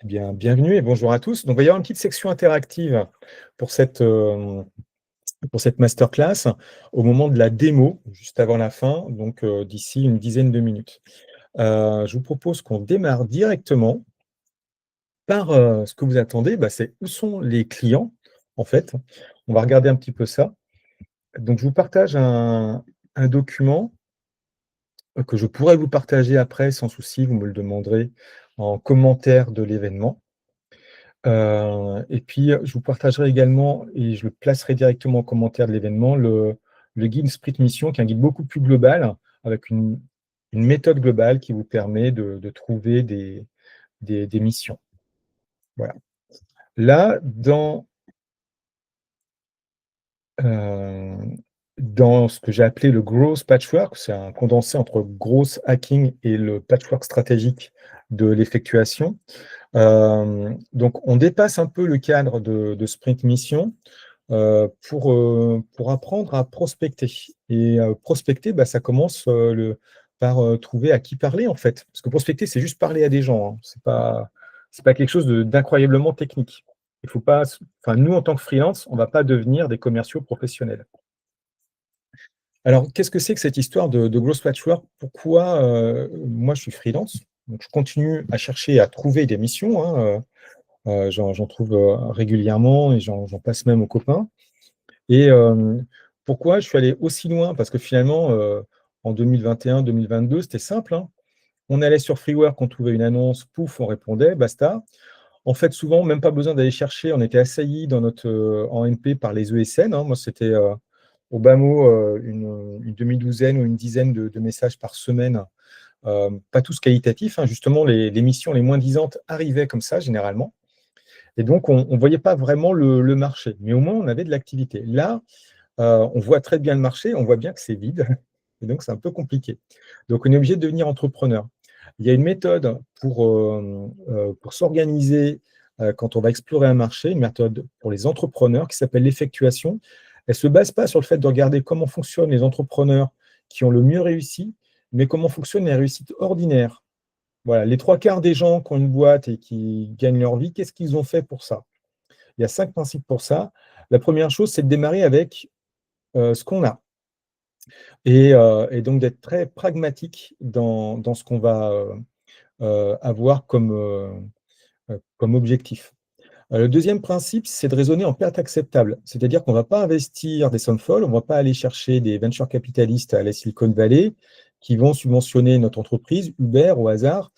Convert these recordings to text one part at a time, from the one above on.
Eh bien, bienvenue et bonjour à tous. Donc, il va y avoir une petite section interactive pour cette masterclass au moment de la démo, juste avant la fin, donc d'ici une dizaine de minutes. Je vous propose qu'on démarre directement par ce que vous attendez, c'est où sont les clients, en fait. On va regarder un petit peu ça. Donc, je vous partage un document que je pourrais vous partager après sans souci, vous me le demanderez en commentaire de l'événement. Et puis, je vous partagerai également et je le placerai directement en commentaire de l'événement, le guide Sprint Mission, qui est un guide beaucoup plus global, avec une méthode globale qui vous permet de trouver des missions. Voilà. Là, dans ce que j'ai appelé le Growth Patchwork, c'est un condensé entre Growth Hacking et le patchwork stratégique de l'effectuation. Donc, on dépasse un peu le cadre de Sprint Mission pour apprendre à prospecter. Et prospecter, ça commence par trouver à qui parler, en fait. Parce que prospecter, c'est juste parler à des gens, hein. C'est pas quelque chose d'incroyablement technique. Il faut pas, enfin, nous, en tant que freelance, on ne va pas devenir des commerciaux professionnels. Alors, qu'est-ce que c'est que cette histoire de Growth Patchwork? Pourquoi moi, je suis freelance? Donc, je continue à chercher à trouver des missions, hein, j'en trouve régulièrement et j'en passe même aux copains. Et pourquoi je suis allé aussi loin? Parce que finalement, en 2021-2022, c'était simple, hein. On allait sur Freework, on trouvait une annonce, pouf, on répondait, basta. En fait, souvent, même pas besoin d'aller chercher, on était assaillis en MP par les ESN, hein. Moi, c'était au bas mot une demi-douzaine ou une dizaine de messages par semaine, pas tous qualitatifs, hein. Justement, les missions les moins disantes arrivaient comme ça, généralement. Et donc, on ne voyait pas vraiment le marché. Mais au moins, on avait de l'activité. Là, on voit très bien le marché, on voit bien que c'est vide, et donc c'est un peu compliqué. Donc, on est obligé de devenir entrepreneur. Il y a une méthode pour s'organiser quand on va explorer un marché, une méthode pour les entrepreneurs qui s'appelle l'effectuation. Elle ne se base pas sur le fait de regarder comment fonctionnent les entrepreneurs qui ont le mieux réussi, mais comment fonctionnent les réussites ordinaires. Voilà, les trois quarts des gens qui ont une boîte et qui gagnent leur vie, qu'est-ce qu'ils ont fait pour ça? Il y a 5 principes pour ça. La première chose, c'est de démarrer avec ce qu'on a et donc d'être très pragmatique dans ce qu'on va avoir comme objectif. Le deuxième principe, c'est de raisonner en perte acceptable. C'est-à-dire qu'on ne va pas investir des sommes folles, on ne va pas aller chercher des venture capitalistes à la Silicon Valley qui vont subventionner notre entreprise, Uber au hasard,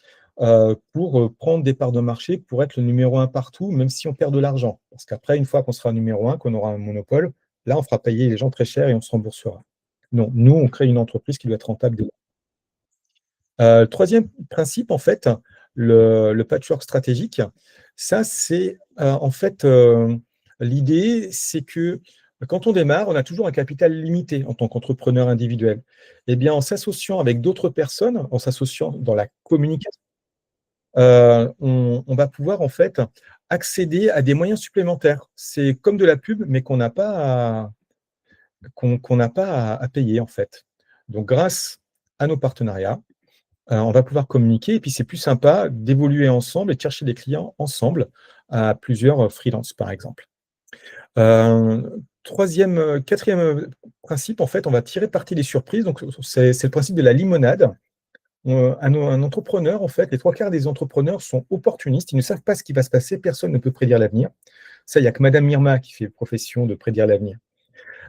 pour prendre des parts de marché, pour être le numéro un partout, même si on perd de l'argent. Parce qu'après, une fois qu'on sera numéro un, qu'on aura un monopole, là, on fera payer les gens très cher et on se remboursera. Non, nous, on crée une entreprise qui doit être rentable. Troisième principe, en fait, le patchwork stratégique, ça, c'est en fait l'idée, c'est que quand on démarre, on a toujours un capital limité en tant qu'entrepreneur individuel. Eh bien, en s'associant avec d'autres personnes, en s'associant dans la communication, on va pouvoir en fait accéder à des moyens supplémentaires. C'est comme de la pub, mais qu'on n'a pas à payer en fait. Donc, grâce à nos partenariats, on va pouvoir communiquer et puis c'est plus sympa d'évoluer ensemble et de chercher des clients ensemble à plusieurs freelances, par exemple. 4e principe, en fait, on va tirer parti des surprises. Donc, c'est le principe de la limonade. Un entrepreneur, en fait, les trois quarts des entrepreneurs sont opportunistes. Ils ne savent pas ce qui va se passer. Personne ne peut prédire l'avenir. Ça, il n'y a que Madame Mirma qui fait profession de prédire l'avenir.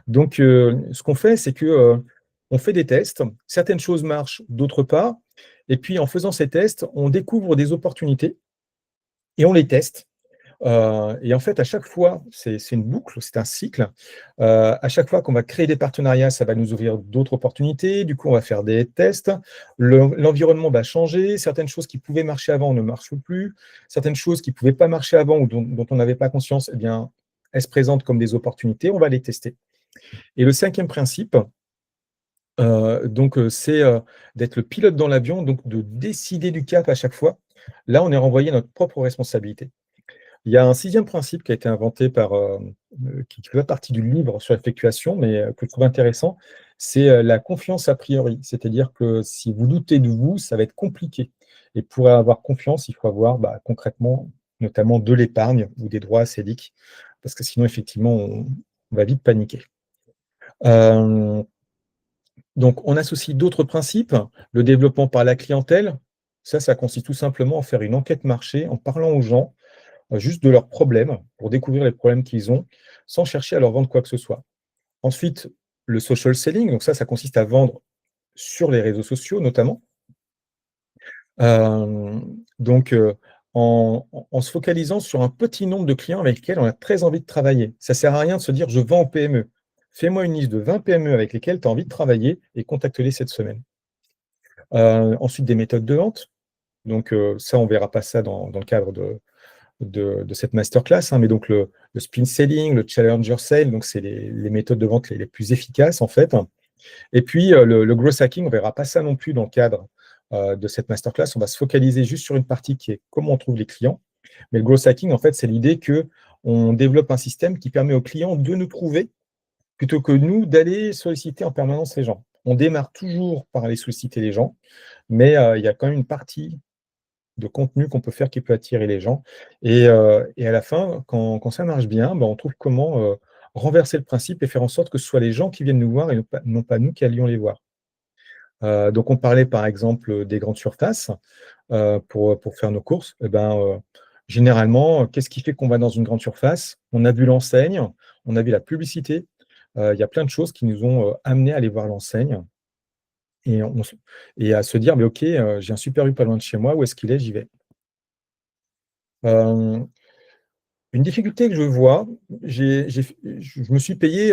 Donc, ce qu'on fait, c'est que on fait des tests. Certaines choses marchent, d'autres pas. Et puis, en faisant ces tests, on découvre des opportunités et on les teste. Et en fait, à chaque fois, c'est une boucle, c'est un cycle. À chaque fois qu'on va créer des partenariats, ça va nous ouvrir d'autres opportunités. Du coup, on va faire des tests. L'environnement va changer. Certaines choses qui pouvaient marcher avant ne marchent plus. Certaines choses qui ne pouvaient pas marcher avant ou dont on n'avait pas conscience, eh bien, elles se présentent comme des opportunités. On va les tester. Et le 5e principe, c'est d'être le pilote dans l'avion, donc de décider du cap à chaque fois. Là, on est renvoyé à notre propre responsabilité. Il y a un 6e principe qui a été inventé qui fait partie du livre sur l'effectuation, mais que je trouve intéressant, c'est la confiance a priori. C'est-à-dire que si vous doutez de vous, ça va être compliqué. Et pour avoir confiance, il faut avoir concrètement notamment de l'épargne ou des droits à CELIC, parce que sinon, effectivement, on va vite paniquer. Euh, donc, on associe d'autres principes, le développement par la clientèle. Ça consiste tout simplement à faire une enquête marché en parlant aux gens juste de leurs problèmes, pour découvrir les problèmes qu'ils ont, sans chercher à leur vendre quoi que ce soit. Ensuite, le social selling, donc ça consiste à vendre sur les réseaux sociaux notamment. Euh, donc, en se focalisant sur un petit nombre de clients avec lesquels on a très envie de travailler. Ça ne sert à rien de se dire je vends aux PME. Fais-moi une liste de 20 PME avec lesquelles tu as envie de travailler et contacte-les cette semaine. Ensuite, des méthodes de vente. Donc, ça, on ne verra pas ça dans le cadre de cette masterclass, hein, mais donc le spin selling, le challenger sale, donc c'est les méthodes de vente les plus efficaces en fait. Et puis le growth hacking, on ne verra pas ça non plus dans le cadre de cette masterclass. On va se focaliser juste sur une partie qui est comment on trouve les clients. Mais le growth hacking, en fait, c'est l'idée qu'on développe un système qui permet aux clients de nous trouver plutôt que nous d'aller solliciter en permanence les gens. On démarre toujours par aller solliciter les gens, mais il y a quand même une partie de contenu qu'on peut faire qui peut attirer les gens. Et à la fin, quand ça marche bien, on trouve comment renverser le principe et faire en sorte que ce soit les gens qui viennent nous voir et non pas nous qui allions les voir. Donc, on parlait par exemple des grandes surfaces pour faire nos courses. Généralement, qu'est-ce qui fait qu'on va dans une grande surface? On a vu l'enseigne, on a vu la publicité. Il y a plein de choses qui nous ont amenés à aller voir l'enseigne et, et à se dire, mais OK, j'ai un Super U pas loin de chez moi, où est-ce qu'il est? J'y vais. Euh, une difficulté que je vois, je me suis payé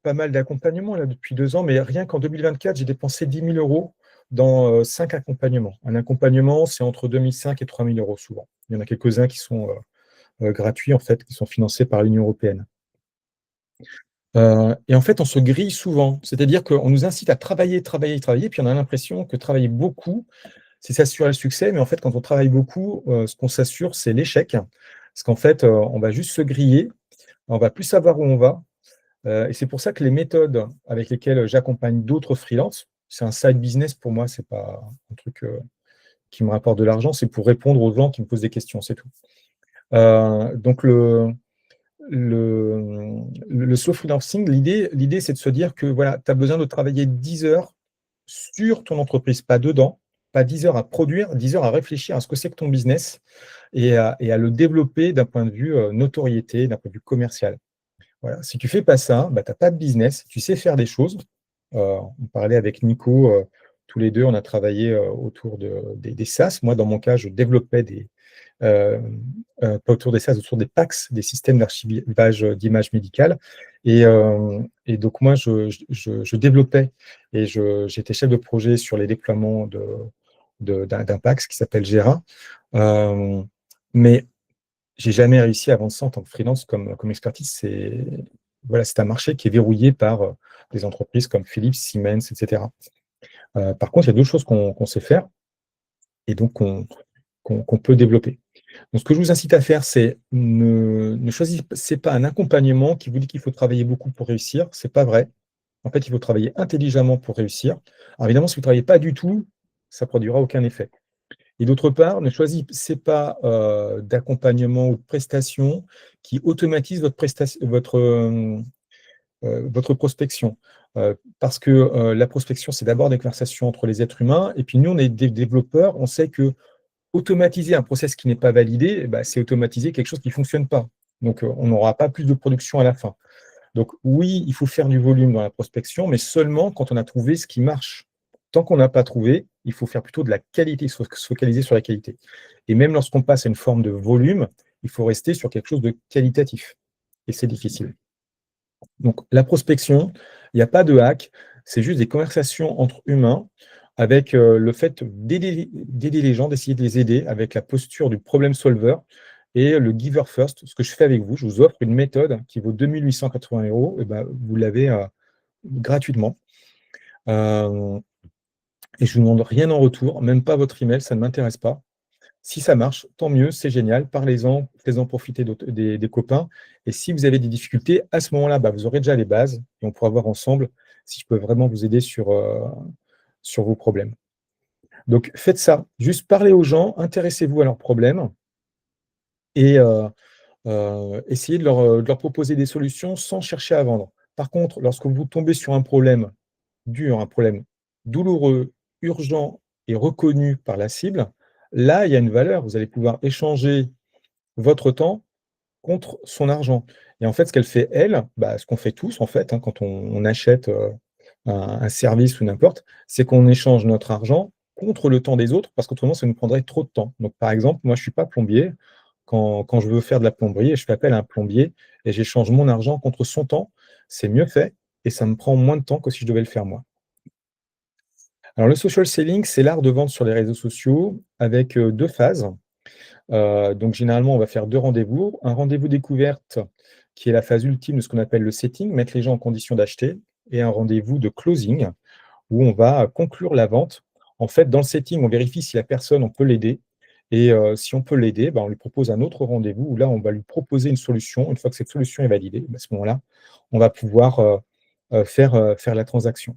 pas mal d'accompagnements là, depuis 2 ans, mais rien qu'en 2024, j'ai dépensé 10 000 euros dans 5 accompagnements. Un accompagnement, c'est entre 2 500 et 3 000 euros souvent. Il y en a quelques-uns qui sont gratuits, en fait, qui sont financés par l'Union européenne. Et en fait, on se grille souvent. C'est-à-dire qu'on nous incite à travailler, travailler, travailler, puis on a l'impression que travailler beaucoup, c'est s'assurer le succès, mais en fait, quand on travaille beaucoup, ce qu'on s'assure, c'est l'échec. Parce qu'en fait, on va juste se griller, on va plus savoir où on va. Et c'est pour ça que les méthodes avec lesquelles j'accompagne d'autres freelances, c'est un side business pour moi, c'est pas un truc qui me rapporte de l'argent, c'est pour répondre aux gens qui me posent des questions, c'est tout. Donc le slow freelancing, l'idée, c'est de se dire que voilà, tu as besoin de travailler 10 heures sur ton entreprise, pas dedans, pas 10 heures à produire, 10 heures à réfléchir à ce que c'est que ton business et à le développer d'un point de vue notoriété, d'un point de vue commercial. Voilà. Si tu ne fais pas ça, tu n'as pas de business, tu sais faire des choses. On parlait avec Nico, tous les deux, on a travaillé autour des SaaS. Moi, dans mon cas, je développais euh, pas autour des SaaS, autour des PACS, des systèmes d'archivage d'images médicales. Et donc, moi, je développais et j'étais chef de projet sur les déploiements d'un PACS qui s'appelle Gera. Mais j'ai jamais réussi à vendre ça en tant que freelance comme expertise. C'est un marché qui est verrouillé par des entreprises comme Philips, Siemens, etc. Par contre, il y a d'autres choses qu'on sait faire et donc qu'on peut développer. Donc, ce que je vous incite à faire, c'est ne choisissez pas un accompagnement qui vous dit qu'il faut travailler beaucoup pour réussir. Ce n'est pas vrai. En fait, il faut travailler intelligemment pour réussir. Alors, évidemment, si vous ne travaillez pas du tout, ça ne produira aucun effet. Et d'autre part, ne choisissez pas d'accompagnement ou de prestation qui automatise votre prospection. Parce que la prospection, c'est d'abord des conversations entre les êtres humains. Et puis nous, on est des développeurs, on sait que automatiser un process qui n'est pas validé, c'est automatiser quelque chose qui ne fonctionne pas. Donc, on n'aura pas plus de production à la fin. Donc, oui, il faut faire du volume dans la prospection, mais seulement quand on a trouvé ce qui marche. Tant qu'on n'a pas trouvé, il faut faire plutôt de la qualité, se focaliser sur la qualité. Et même lorsqu'on passe à une forme de volume, il faut rester sur quelque chose de qualitatif. Et c'est difficile. Donc, la prospection, il n'y a pas de hack, c'est juste des conversations entre humains avec le fait d'aider les gens, d'essayer de les aider avec la posture du problem solver et le giver first. Ce que je fais avec vous, je vous offre une méthode qui vaut 2 880 euros, et vous l'avez gratuitement. Et je ne vous demande rien en retour, même pas votre email, ça ne m'intéresse pas. Si ça marche, tant mieux, c'est génial. Parlez-en, faites-en profiter des copains. Et si vous avez des difficultés, à ce moment-là, vous aurez déjà les bases et on pourra voir ensemble si je peux vraiment vous aider sur vos problèmes. Donc, faites ça. Juste parlez aux gens, intéressez-vous à leurs problèmes et essayer de leur proposer des solutions sans chercher à vendre. Par contre, lorsque vous tombez sur un problème dur, un problème douloureux, urgent et reconnu par la cible, là, il y a une valeur. Vous allez pouvoir échanger votre temps contre son argent. Et en fait, ce qu'elle fait, elle, bah, ce qu'on fait tous, en fait, hein, quand on achète, un service ou n'importe, c'est qu'on échange notre argent contre le temps des autres parce qu'autrement, ça nous prendrait trop de temps. Donc, par exemple, moi, je suis pas plombier. Quand je veux faire de la plomberie, je fais appel à un plombier et j'échange mon argent contre son temps. C'est mieux fait et ça me prend moins de temps que si je devais le faire moi. Alors le social selling, c'est l'art de vendre sur les réseaux sociaux avec, 2 phases. Donc généralement, on va faire 2 rendez-vous. Un rendez-vous découverte qui est la phase ultime de ce qu'on appelle le setting, mettre les gens en condition d'acheter et un rendez-vous de closing où on va conclure la vente. En fait, dans le setting, on vérifie si la personne, on peut l'aider et si on peut l'aider, bah, on lui propose un autre rendez-vous où là, on va lui proposer une solution. Une fois que cette solution est validée, bah, à ce moment-là, on va pouvoir, faire la transaction.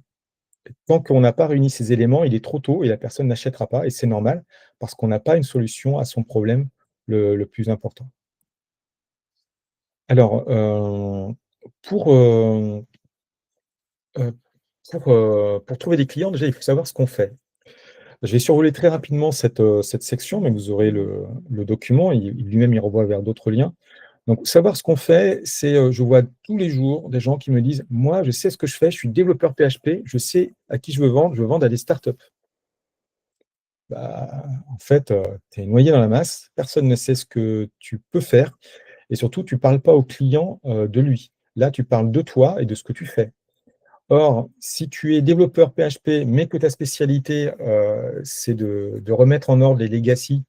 Tant qu'on n'a pas réuni ces éléments, il est trop tôt et la personne n'achètera pas et c'est normal parce qu'on n'a pas une solution à son problème le plus important. Alors, pour, heu, pour trouver des clients, déjà, il faut savoir ce qu'on fait. Je vais survoler très rapidement cette section, mais vous aurez le document, il lui-même, il renvoie vers d'autres liens. Donc savoir ce qu'on fait, c'est, je vois tous les jours des gens qui me disent: «Moi, je sais ce que je fais, je suis développeur PHP, je sais à qui je veux vendre à des startups». Bah, en fait, tu es noyé dans la masse, personne ne sait ce que tu peux faire et surtout tu parles pas au client, de lui. Là, tu parles de toi et de ce que tu fais. Or, si tu es développeur PHP, mais que ta spécialité, c'est de remettre en ordre les legacy,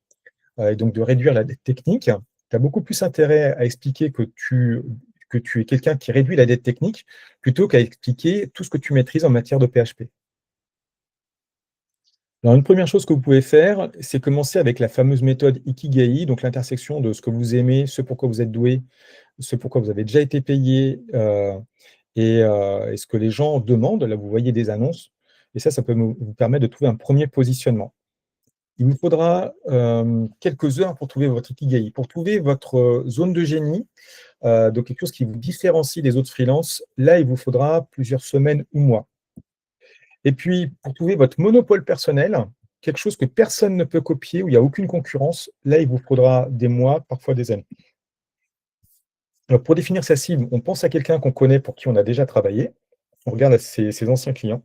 et donc de réduire la dette technique, tu as beaucoup plus intérêt à expliquer que tu es quelqu'un qui réduit la dette technique, plutôt qu'à expliquer tout ce que tu maîtrises en matière de PHP. Alors, une première chose que vous pouvez faire, c'est commencer avec la fameuse méthode Ikigai, donc l'intersection de ce que vous aimez, ce pourquoi vous êtes doué, ce pourquoi vous avez déjà été payé, et ce que les gens demandent. Là, vous voyez des annonces et ça peut vous permettre de trouver un premier positionnement. Il vous faudra, quelques heures pour trouver votre Ikigai, pour trouver votre, zone de génie, donc quelque chose qui vous différencie des autres freelances. Là, il vous faudra plusieurs semaines ou mois. Et puis, pour trouver votre monopole personnel, quelque chose que personne ne peut copier, où il y a aucune concurrence, là, il vous faudra des mois, parfois des années. Alors, pour définir sa cible, on pense à quelqu'un qu'on connaît, pour qui on a déjà travaillé. On regarde ses anciens clients,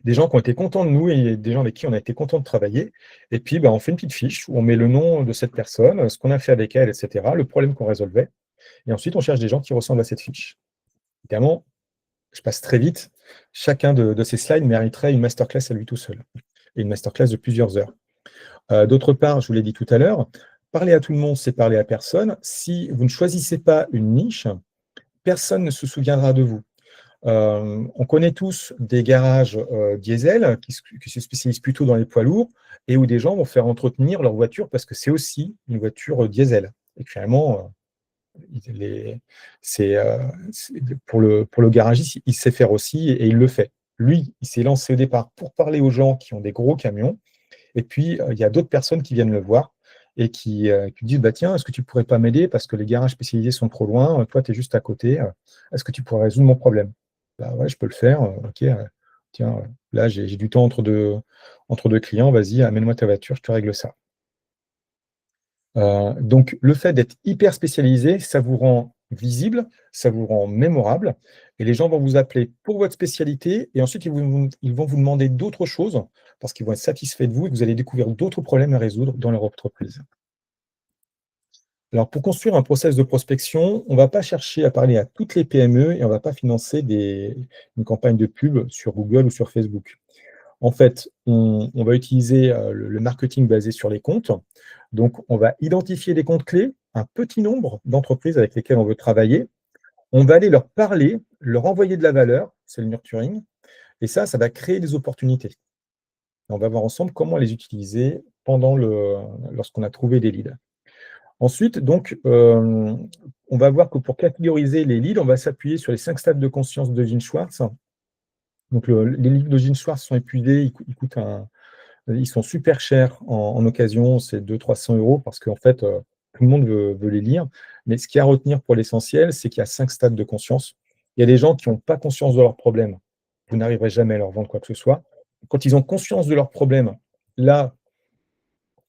des gens qui ont été contents de nous et des gens avec qui on a été content de travailler. Et puis, bah, on fait une petite fiche où on met le nom de cette personne, ce qu'on a fait avec elle, et cetera, le problème qu'on résolvait. Et ensuite, on cherche des gens qui ressemblent à cette fiche. Évidemment, je passe très vite. Chacun de ces slides mériterait une masterclass à lui tout seul, et une masterclass de plusieurs heures. D'autre part, je vous l'ai dit tout à l'heure, parler à tout le monde, c'est parler à personne. Si vous ne choisissez pas une niche, personne ne se souviendra de vous. On connaît tous des garages, diesel qui se spécialisent plutôt dans les poids lourds et où des gens vont faire entretenir leur voiture parce que c'est aussi une voiture, diesel et finalement, il est c'est pour le garagiste, il sait faire aussi et il le fait. Lui, il s'est lancé au départ pour parler aux gens qui ont des gros camions et puis, il y a d'autres personnes qui viennent le voir et qui disent: «Bah, tiens, est-ce que tu pourrais pas m'aider parce que les garages spécialisés sont trop loin, toi, tu es juste à côté, est-ce que tu pourrais résoudre mon problème?» «Bah, ouais, je peux le faire, OK, tiens, là, j'ai du temps entre deux clients, vas-y, amène-moi ta voiture, je te règle ça». Donc le fait d'être hyper spécialisé, ça vous rend visible, ça vous rend mémorable et les gens vont vous appeler pour votre spécialité et ensuite ils vont vous demander d'autres choses parce qu'ils vont être satisfaits de vous et que vous allez découvrir d'autres problèmes à résoudre dans leur entreprise. Alors pour construire un process de prospection, on ne va pas chercher à parler à toutes les PME et on ne va pas financer une campagne de pub sur Google ou sur Facebook. En fait, on va utiliser, le marketing basé sur les comptes. Donc, on va identifier des comptes clés, un petit nombre d'entreprises avec lesquelles on veut travailler. On va aller leur parler, leur envoyer de la valeur, c'est le nurturing et ça va créer des opportunités. On va voir ensemble comment les utiliser lorsqu'on a trouvé des leads. Ensuite, donc, on va voir que pour catégoriser les leads, on va s'appuyer sur les 5 stades de conscience de Gene Schwartz. Donc les livres de Gene Schwartz sont épuisés, ils sont super chers en occasion, c'est 200-300 € parce qu'en fait, Tout le monde veut les lire. Mais ce qu'il y a à retenir pour l'essentiel, c'est qu'il y a 5 stades de conscience. Il y a des gens qui n'ont pas conscience de leurs problèmes. Vous n'arriverez jamais à leur vendre quoi que ce soit. Quand ils ont conscience de leurs problèmes, là,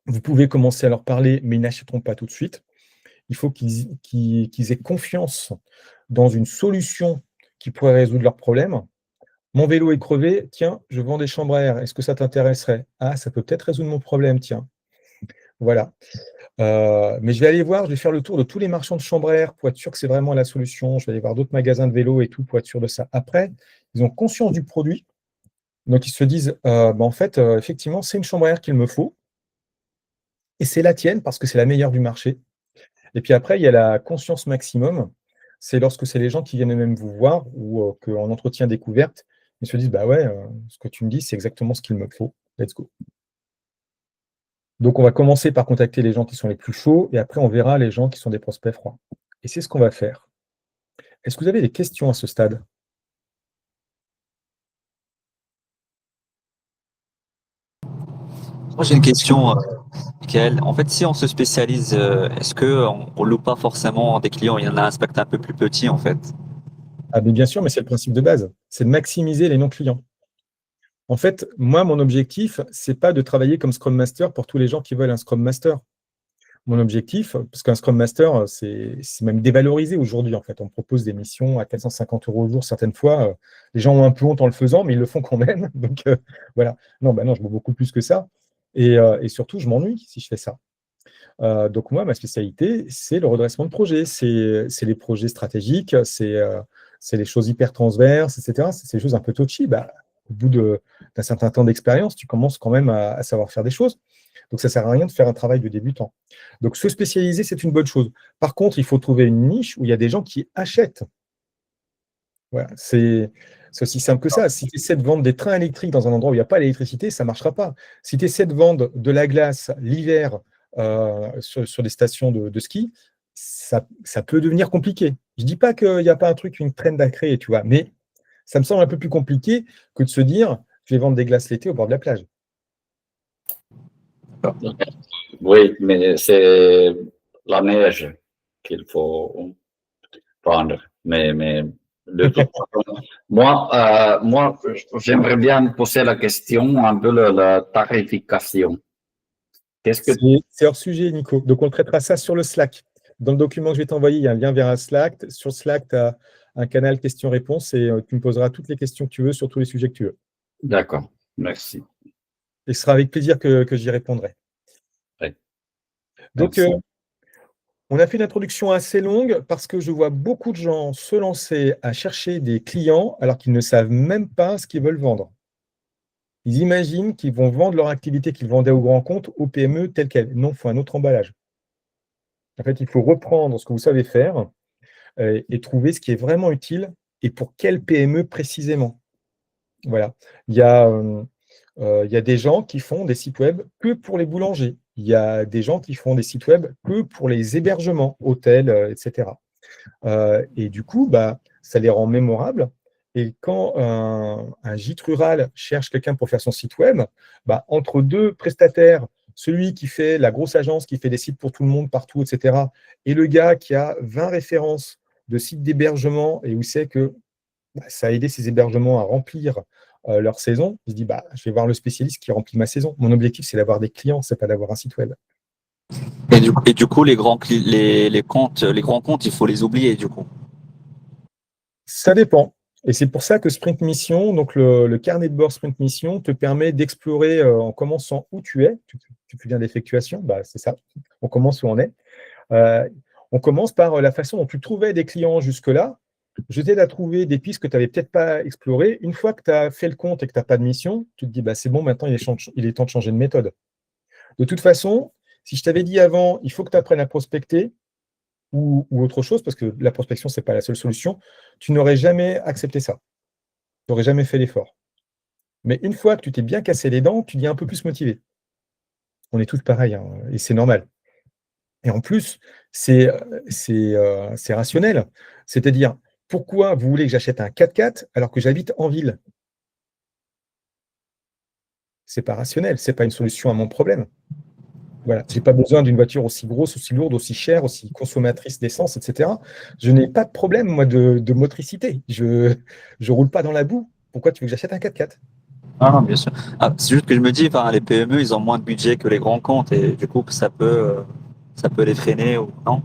vous pouvez commencer à leur parler, mais ils n'achèteront pas tout de suite. Il faut qu'ils aient confiance dans une solution qui pourrait résoudre leurs problèmes. Mon vélo est crevé, tiens, je vends des chambres à air, est-ce que ça t'intéresserait? Ah, ça peut peut-être résoudre mon problème, tiens. Voilà. Mais je vais aller voir, je vais faire le tour de tous les marchands de chambres à air pour être sûr que c'est vraiment la solution. Je vais aller voir d'autres magasins de vélo et tout pour être sûr de ça. Après, ils ont conscience du produit, donc ils se disent, en fait, effectivement, c'est une chambre à air qu'il me faut et c'est la tienne parce que c'est la meilleure du marché. Et puis après, il y a la conscience maximum. C'est lorsque c'est les gens qui viennent même vous voir ou qu'en entretien découverte, ils se disent: «Bah ouais, ce que tu me dis, c'est exactement ce qu'il me faut. Let's go». Donc on va commencer par contacter les gens qui sont les plus chauds et après on verra les gens qui sont des prospects froids. Et c'est ce qu'on va faire. Est-ce que vous avez des questions à ce stade? Moi, j'ai une question, Michael. En fait, si on se spécialise, est-ce que on loue pas forcément des clients? Il y en a un spectre un peu plus petit, en fait. Ah mais bien sûr, mais c'est le principe de base. C'est de maximiser les non-clients. En fait, moi, mon objectif, c'est pas de travailler comme Scrum Master pour tous les gens qui veulent un Scrum Master. Mon objectif, parce qu'un Scrum Master, c'est même dévalorisé aujourd'hui, en fait. On propose des missions à 450 € au jour certaines fois. Les gens ont un peu honte en le faisant, mais ils le font quand même. Donc, voilà. Non, bah non, je vaux beaucoup plus que ça. Et surtout, je m'ennuie si je fais ça. Donc moi, ma spécialité, c'est le redressement de projet. C'est les projets stratégiques, c'est les choses hyper transverses, etc. C'est ces choses un peu touchy. Bah, au bout d'un certain temps d'expérience, tu commences quand même à savoir faire des choses. Donc ça ne sert à rien de faire un travail de débutant. Donc se spécialiser, c'est une bonne chose. Par contre, il faut trouver une niche où il y a des gens qui achètent. Voilà, c'est aussi simple que ça. Si tu essaies de vendre des trains électriques dans un endroit où il n'y a pas d'électricité, ça ne marchera pas. Si tu essaies de vendre de la glace l'hiver sur des stations de ski, ça peut devenir compliqué. Je ne dis pas qu'il n'y a pas un truc, une trend à créer, tu vois, mais ça me semble un peu plus compliqué que de se dire je vais vendre des glaces l'été au bord de la plage. Oui, mais c'est la neige qu'il faut prendre. Mais de toute façon, moi j'aimerais bien poser la question un peu la tarification. Qu'est-ce que C'est hors sujet, Nico. Donc, on traitera ça sur le Slack. Dans le document que je vais t'envoyer, il y a un lien vers un Slack. Sur Slack, tu as un canal questions-réponses et tu me poseras toutes les questions que tu veux sur tous les sujets que tu veux. D'accord, merci. Et ce sera avec plaisir que j'y répondrai. Oui, Donc, merci. on a fait une introduction assez longue parce que je vois beaucoup de gens se lancer à chercher des clients alors qu'ils ne savent même pas ce qu'ils veulent vendre. Ils imaginent qu'ils vont vendre leur activité qu'ils vendaient au grand compte aux PME telle quelle. Non, il faut un autre emballage. En fait, il faut reprendre ce que vous savez faire et trouver ce qui est vraiment utile et pour quelle PME précisément. Voilà. Il y a des gens qui font des sites web que pour les boulangers. Il y a des gens qui font des sites web que pour les hébergements, hôtels, etc. Et du coup, bah, ça les rend mémorables. Et quand un gîte rural cherche quelqu'un pour faire son site web, bah, entre deux prestataires, celui qui fait la grosse agence, qui fait des sites pour tout le monde, partout, etc., et le gars qui a 20 références de sites d'hébergement et où c'est que bah, ça a aidé ces hébergements à remplir leur saison, il se dit, bah, je vais voir le spécialiste qui remplit ma saison. Mon objectif, c'est d'avoir des clients, c'est pas d'avoir un site web. Et du coup, les grands comptes, il faut les oublier, du coup. Ça dépend. Et c'est pour ça que Sprint Mission, donc le carnet de bord Sprint Mission, te permet d'explorer en commençant où tu es. Tu fais bien d'effectuation, bah, c'est ça. On commence où on est. Euh, on commence par la façon dont tu trouvais des clients jusque-là. Je t'aide à trouver des pistes que tu n'avais peut-être pas explorées. Une fois que tu as fait le compte et que tu n'as pas de mission, tu te dis bah, c'est bon, maintenant il est temps de changer de méthode. De toute façon, si je t'avais dit avant, il faut que tu apprennes à prospecter, ou autre chose, parce que la prospection, ce n'est pas la seule solution, tu n'aurais jamais accepté ça. Tu n'aurais jamais fait l'effort. Mais une fois que tu t'es bien cassé les dents, tu deviens un peu plus motivé. On est tous pareils, hein, et c'est normal. Et en plus, c'est rationnel. C'est-à-dire, pourquoi vous voulez que j'achète un 4x4 alors que j'habite en ville? C'est pas rationnel, c'est pas une solution à mon problème. Voilà, je n'ai pas besoin d'une voiture aussi grosse, aussi lourde, aussi chère, aussi consommatrice d'essence, etc. Je n'ai pas de problème, moi, de motricité. Je ne roule pas dans la boue. Pourquoi tu veux que j'achète un 4x4? Ah non, bien sûr. Ah, c'est juste que je me dis, enfin, les PME, ils ont moins de budget que les grands comptes et du coup, ça peut les freiner ou non?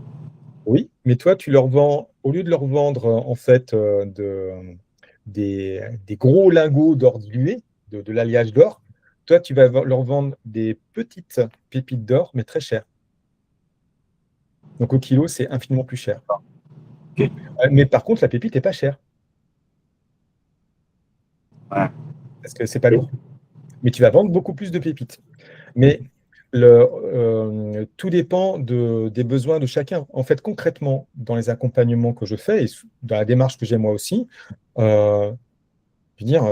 Oui, mais toi, tu leur vends, au lieu de leur vendre, en fait, des gros lingots d'or dilué, de l'alliage d'or, toi, tu vas leur vendre des petites pépites d'or, mais très chères. Donc, au kilo, c'est infiniment plus cher. Ok. Mais par contre, la pépite n'est pas chère, Ouais. parce que c'est pas lourd. Mais tu vas vendre beaucoup plus de pépites. Mais tout dépend des besoins de chacun. En fait, concrètement, dans les accompagnements que je fais et dans la démarche que j'ai moi aussi, euh, je veux dire,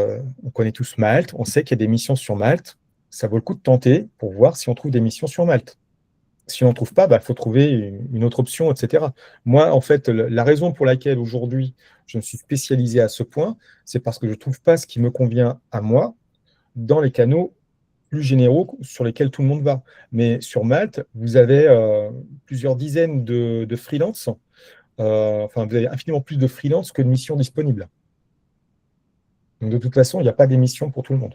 on connaît tous Malte, on sait qu'il y a des missions sur Malte. Ça vaut le coup de tenter pour voir si on trouve des missions sur Malte. Si on ne trouve pas, il faut trouver une autre option, etc. Moi, en fait, la raison pour laquelle aujourd'hui je me suis spécialisé à ce point, c'est parce que je ne trouve pas ce qui me convient à moi dans les canaux plus généraux sur lesquels tout le monde va. Mais sur Malte, vous avez plusieurs dizaines de freelances. Enfin, vous avez infiniment plus de freelances que de missions disponibles. Donc, de toute façon, il n'y a pas d'émission pour tout le monde.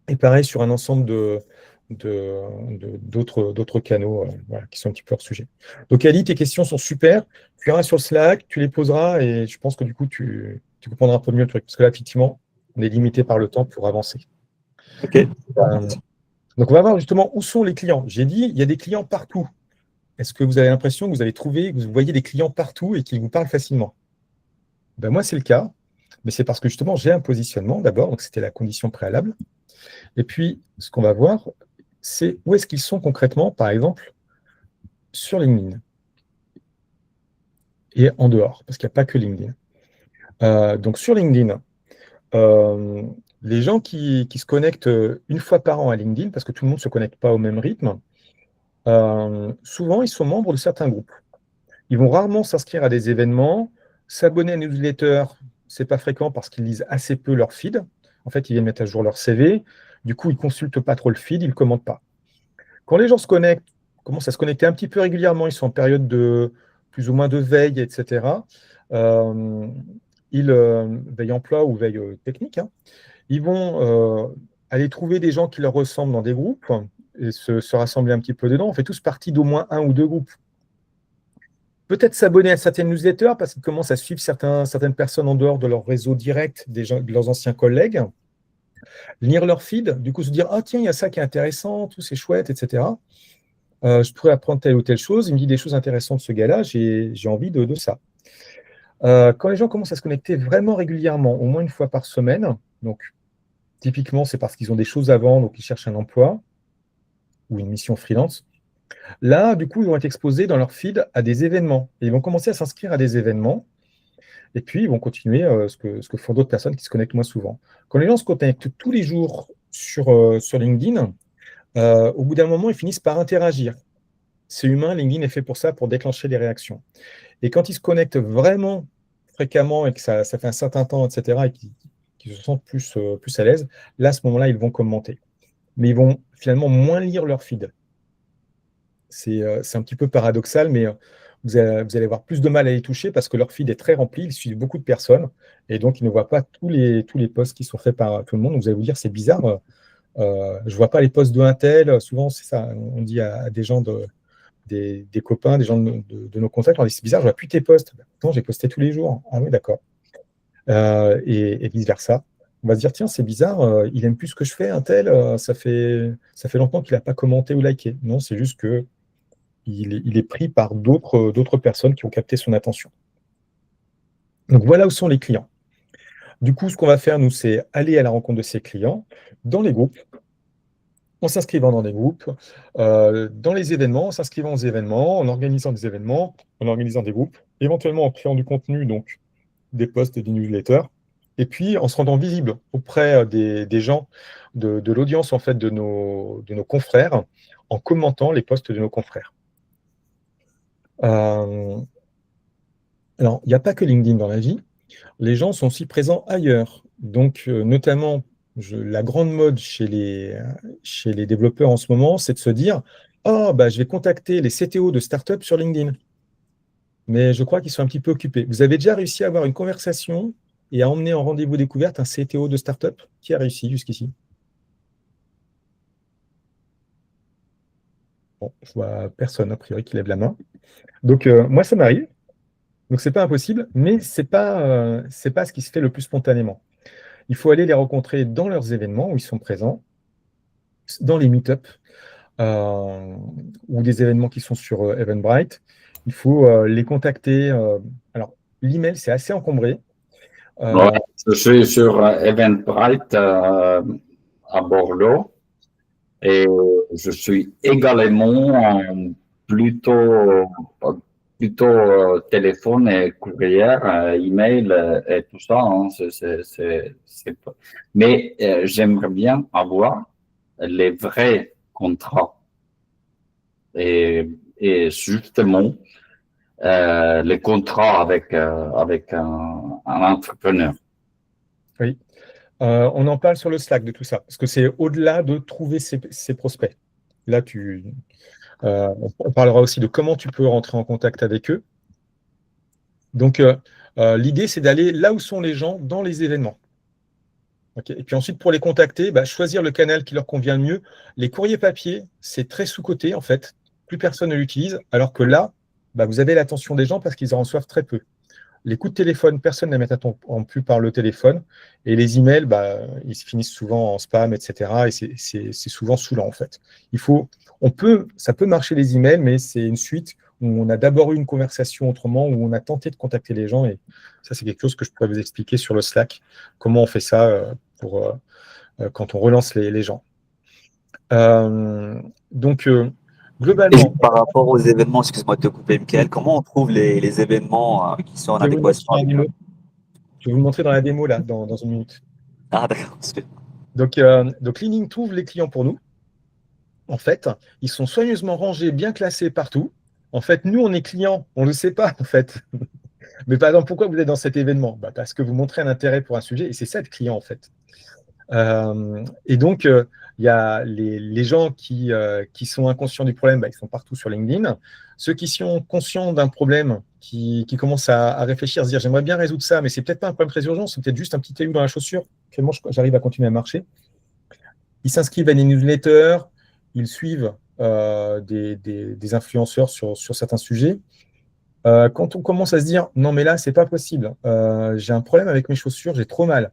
Et pareil sur un ensemble d'autres canaux voilà, qui sont un petit peu hors sujet. Donc, Ali, tes questions sont super. Tu iras sur Slack, tu les poseras et je pense que du coup, tu comprendras un peu mieux le truc. Parce que là, effectivement, on est limité par le temps pour avancer. Ok. Donc, on va voir justement où sont les clients. J'ai dit, il y a des clients partout. Est-ce que vous avez l'impression que vous avez trouvé, que vous voyez des clients partout et qu'ils vous parlent facilement? Ben, moi, c'est le cas. Mais c'est parce que justement, j'ai un positionnement d'abord. Donc, c'était la condition préalable. Et puis, ce qu'on va voir, c'est où est-ce qu'ils sont concrètement, par exemple, sur LinkedIn et en dehors, parce qu'il n'y a pas que LinkedIn. Donc, sur LinkedIn, euh, les gens qui se connectent une fois par an à LinkedIn, parce que tout le monde ne se connecte pas au même rythme, souvent, ils sont membres de certains groupes. Ils vont rarement s'inscrire à des événements, s'abonner à une newsletter, c'est pas fréquent parce qu'ils lisent assez peu leur feed. En fait, ils viennent mettre à jour leur CV. Du coup, ils consultent pas trop le feed, ils ne commentent pas. Quand les gens se connectent, commencent à se connecter un petit peu régulièrement, ils sont en période de plus ou moins de veille, etc. Euh, veille emploi ou veille technique, hein. Ils vont aller trouver des gens qui leur ressemblent dans des groupes et se rassembler un petit peu dedans. On fait tous partie d'au moins un ou deux groupes. Peut-être s'abonner à certaines newsletters parce qu'ils commencent à suivre certaines personnes en dehors de leur réseau direct, de leurs anciens collègues, lire leur feed, du coup se dire ah tiens, il y a ça qui est intéressant, tout c'est chouette, etc. Je pourrais apprendre telle ou telle chose, il me dit des choses intéressantes ce gars-là, j'ai envie de ça. Quand les gens commencent à se connecter vraiment régulièrement, au moins une fois par semaine, donc typiquement c'est parce qu'ils ont des choses à vendre, donc ils cherchent un emploi ou une mission freelance. Là, du coup, ils vont être exposés dans leur feed à des événements. Et ils vont commencer à s'inscrire à des événements. Et puis, ils vont continuer ce que font d'autres personnes qui se connectent moins souvent. Quand les gens se connectent tous les jours sur LinkedIn, au bout d'un moment, ils finissent par interagir. C'est humain, LinkedIn est fait pour ça, pour déclencher des réactions. Et quand ils se connectent vraiment fréquemment et que ça fait un certain temps, etc., et qu'ils se sentent plus à l'aise, là, à ce moment-là, ils vont commenter. Mais ils vont finalement moins lire leur feed. C'est un petit peu paradoxal, mais vous allez avoir plus de mal à les toucher parce que leur feed est très rempli, ils suivent beaucoup de personnes et donc ils ne voient pas tous les posts qui sont faits par tout le monde. Vous allez vous dire, c'est bizarre, je ne vois pas les posts de un tel. Souvent, c'est ça, on dit à des gens, des copains, des gens de nos contacts, on dit, c'est bizarre, je ne vois plus tes posts. Pourtant, j'ai posté tous les jours. Ah oui, d'accord. Et vice-versa. On va se dire, tiens, c'est bizarre, il aime plus ce que je fais, un tel, ça fait longtemps qu'il n'a pas commenté ou liké. Non, c'est juste que il est pris par d'autres personnes qui ont capté son attention. Donc voilà où sont les clients. Du coup, ce qu'on va faire, nous, c'est aller à la rencontre de ces clients dans les groupes, en s'inscrivant dans des groupes, dans les événements, en s'inscrivant aux événements, en organisant des événements, en organisant des groupes, éventuellement en créant du contenu, donc des posts et des newsletters, et puis en se rendant visible auprès des gens, de l'audience en fait de nos confrères, en commentant les posts de nos confrères. Alors, il n'y a pas que LinkedIn dans la vie. Les gens sont aussi présents ailleurs. Donc, notamment, la grande mode chez les développeurs en ce moment, c'est de se dire, Oh, bah, je vais contacter les CTO de start-up sur LinkedIn. Mais je crois qu'ils sont un petit peu occupés. Vous avez déjà réussi à avoir une conversation et à emmener en rendez-vous découverte un CTO de start-up? Qui a réussi jusqu'ici? Bon, je vois personne, a priori, qui lève la main. Donc, moi, ça m'arrive. Donc, c'est pas impossible, mais c'est pas ce qui se fait le plus spontanément. Il faut aller les rencontrer dans leurs événements où ils sont présents, dans les meet-up euh, ou des événements qui sont sur Eventbrite. Il faut les contacter. Alors, l'email, c'est assez encombré. Ouais, Euh, je suis sur Eventbrite à Bordeaux et je suis également plutôt, plutôt téléphone et courrière, email et tout ça. Hein, Mais j'aimerais bien avoir les vrais contrats et justement les contrats avec un entrepreneur. oui. On en parle sur le Slack de tout ça, parce que c'est au-delà de trouver ses prospects. Là, on parlera aussi de comment tu peux rentrer en contact avec eux. Donc, l'idée, c'est d'aller là où sont les gens dans les événements. Okay. Et puis ensuite, pour les contacter, bah, choisir le canal qui leur convient le mieux. Les courriers papier, c'est très sous-coté, en fait. Plus personne ne l'utilise, alors que là, bah, vous avez l'attention des gens parce qu'ils en reçoivent très peu. Les coups de téléphone, personne ne les met en plus par le téléphone. Et les emails, bah, ils se finissent souvent en spam, etc. Et c'est souvent saoulant, en fait. Ça peut marcher les emails, mais c'est une suite où on a d'abord eu une conversation autrement, où on a tenté de contacter les gens. Et ça, c'est quelque chose que je pourrais vous expliquer sur le Slack, comment on fait ça quand on relance les gens. Donc, Et globalement, par rapport aux événements, excuse-moi de te couper, Michael, comment on trouve les événements qui sont en je vais vous le montrer adéquation dans la avec démo. nous? Je vais vous le montrer dans la démo, là, dans une minute. Ah, d'accord. Donc Leaning trouve les clients pour nous. En fait, ils sont soigneusement rangés, bien classés partout. En fait, nous, on est clients, on ne le sait pas, en fait. Mais par exemple, pourquoi vous êtes dans cet événement? Bah, parce que vous montrez un intérêt pour un sujet, et c'est ça être client, en fait. Et donc, il y a les gens qui sont inconscients du problème, bah, ils sont partout sur LinkedIn. Ceux qui sont conscients d'un problème, qui commencent à réfléchir, à se dire, j'aimerais bien résoudre ça, mais c'est peut-être pas un problème très urgent, c'est peut-être juste un petit caillou dans la chaussure. Comment j'arrive à continuer à marcher? Ils s'inscrivent à des newsletters, ils suivent des influenceurs sur certains sujets. Quand on commence à se dire, non, mais là, c'est pas possible, j'ai un problème avec mes chaussures, j'ai trop mal.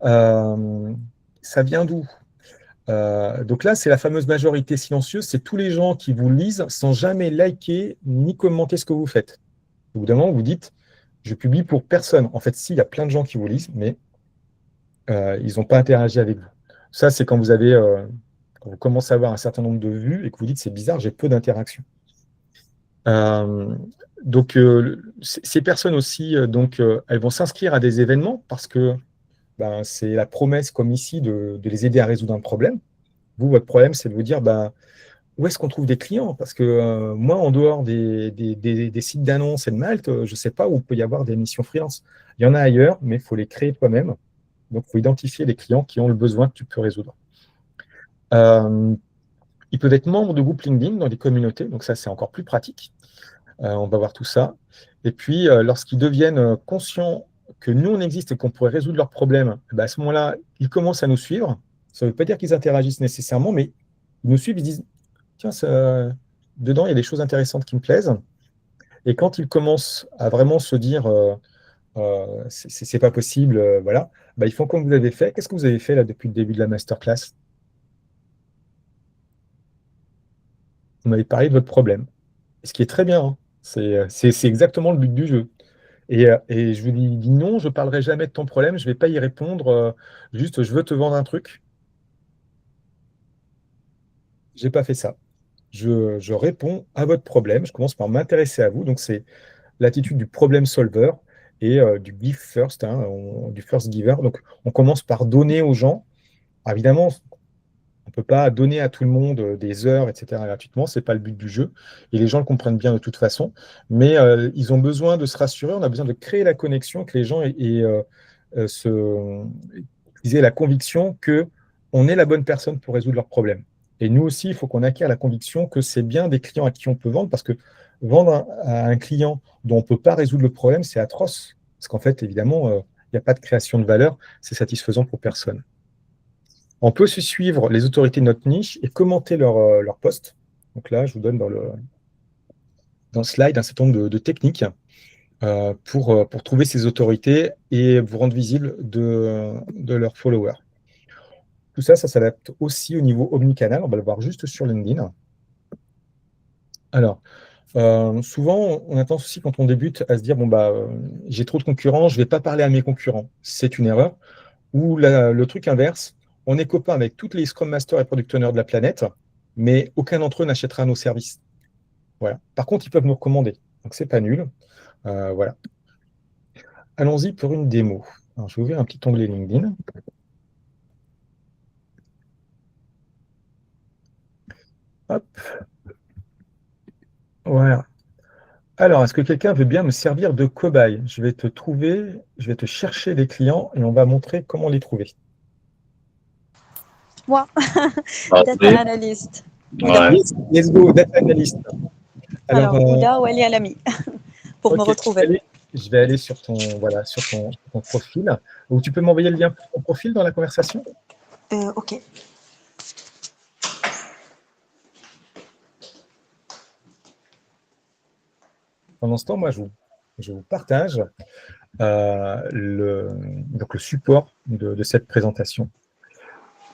Euh, Ça vient d'où? Donc là, c'est la fameuse majorité silencieuse, c'est tous les gens qui vous lisent sans jamais liker ni commenter ce que vous faites. Au bout d'un moment, vous dites, je publie pour personne. En fait, si, il y a plein de gens qui vous lisent, mais ils n'ont pas interagi avec vous. Ça, c'est quand vous commencez à avoir un certain nombre de vues et que vous dites, c'est bizarre, j'ai peu d'interactions. Euh, donc, ces personnes aussi, elles vont s'inscrire à des événements parce que ben, c'est la promesse, comme ici, de les aider à résoudre un problème. Vous, votre problème, c'est de vous dire, ben, où est-ce qu'on trouve des clients? Parce que moi, en dehors des sites d'annonces et de Malte, je ne sais pas où il peut y avoir des missions freelance. Il y en a ailleurs, mais il faut les créer toi-même. Donc, il faut identifier les clients qui ont le besoin que tu peux résoudre. Euh, Ils peuvent être membres de groupes LinkedIn dans des communautés, donc ça, c'est encore plus pratique. On va voir tout ça. Et puis, lorsqu'ils deviennent conscients que nous, on existe et qu'on pourrait résoudre leurs problèmes, ben, à ce moment-là, ils commencent à nous suivre. Ça ne veut pas dire qu'ils interagissent nécessairement, mais ils nous suivent, ils disent, tiens, dedans, il y a des choses intéressantes qui me plaisent. Et quand ils commencent à vraiment se dire, c'est pas possible, voilà, ben, ils font comme vous avez fait. Qu'est-ce que vous avez fait là depuis le début de la masterclass? Vous m'avez parlé de votre problème. Ce qui est très bien, hein. C'est exactement le but du jeu. Et je lui dis non, je ne parlerai jamais de ton problème, je ne vais pas y répondre. Juste, je veux te vendre un truc. Je n'ai pas fait ça. Je réponds à votre problème. Je commence par m'intéresser à vous. Donc, c'est l'attitude du problem solver et du give first, hein, du first giver. Donc, on commence par donner aux gens. Alors, évidemment, on ne peut pas donner à tout le monde des heures, etc. gratuitement. Ce n'est pas le but du jeu. Et les gens le comprennent bien de toute façon. Mais ils ont besoin de se rassurer. On a besoin de créer la connexion, que les gens ils aient la conviction qu'on est la bonne personne pour résoudre leurs problèmes. Et nous aussi, il faut qu'on acquiert la conviction que c'est bien des clients à qui on peut vendre, parce que vendre à un client dont on ne peut pas résoudre le problème, c'est atroce. Parce qu'en fait, évidemment, il n'y a pas de création de valeur, c'est satisfaisant pour personne. On peut aussi suivre les autorités de notre niche et commenter leur posts. Donc là, je vous donne dans le slide un certain nombre de techniques pour trouver ces autorités et vous rendre visible de leurs followers. Tout ça, ça s'adapte aussi au niveau omnicanal. On va le voir juste sur LinkedIn. Alors, souvent, on a tendance aussi quand on débute à se dire, bon, j'ai trop de concurrents, je ne vais pas parler à mes concurrents. C'est une erreur. Ou le truc inverse, on est copain avec toutes les Scrum Masters et Product Owners de la planète, mais aucun d'entre eux n'achètera nos services. Voilà. Par contre, ils peuvent nous recommander. Donc, c'est pas nul. Voilà. Allons-y pour une démo. Alors, je vais ouvrir un petit onglet LinkedIn. Hop. Voilà. Alors, est-ce que quelqu'un veut bien me servir de cobaye? Je vais te chercher les clients et on va montrer comment les trouver. Moi, Ah, data oui. analyst. Ouais. Let's go, data analyst. Alors, Ouda ou Ali Alami, pour me ok, retrouver. je vais aller sur ton profil. Ou tu peux m'envoyer le lien pour ton profil dans la conversation? Ok. Pendant ce temps, moi, je vous partage le support de cette présentation.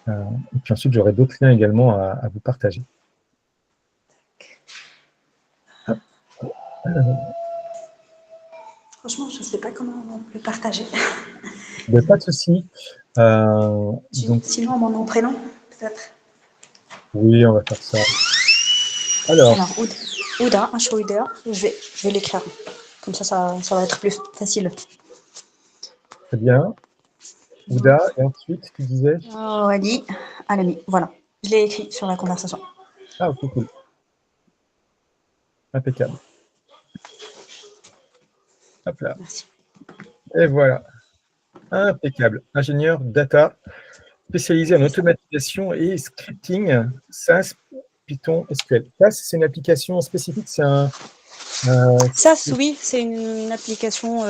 Et puis ensuite, j'aurai d'autres liens également à vous partager. Franchement, je ne sais pas comment on peut partager. Pas de souci. Donc, Sinon, mon nom, prénom, peut-être. oui, on va faire ça. Alors, Ouda, Ouda, je vais l'écrire. Comme ça va être plus facile. très bien. Ouda, et ensuite, tu disais? Ali Alami, voilà. Je l'ai écrit sur la conversation. Ah, ok, cool. Impeccable. Hop là. Merci. Et voilà. Impeccable. Ingénieur data, spécialisé en automatisation et scripting, SAS, Python, SQL. SAS, c'est une application spécifique, c'est SAS, oui, c'est une application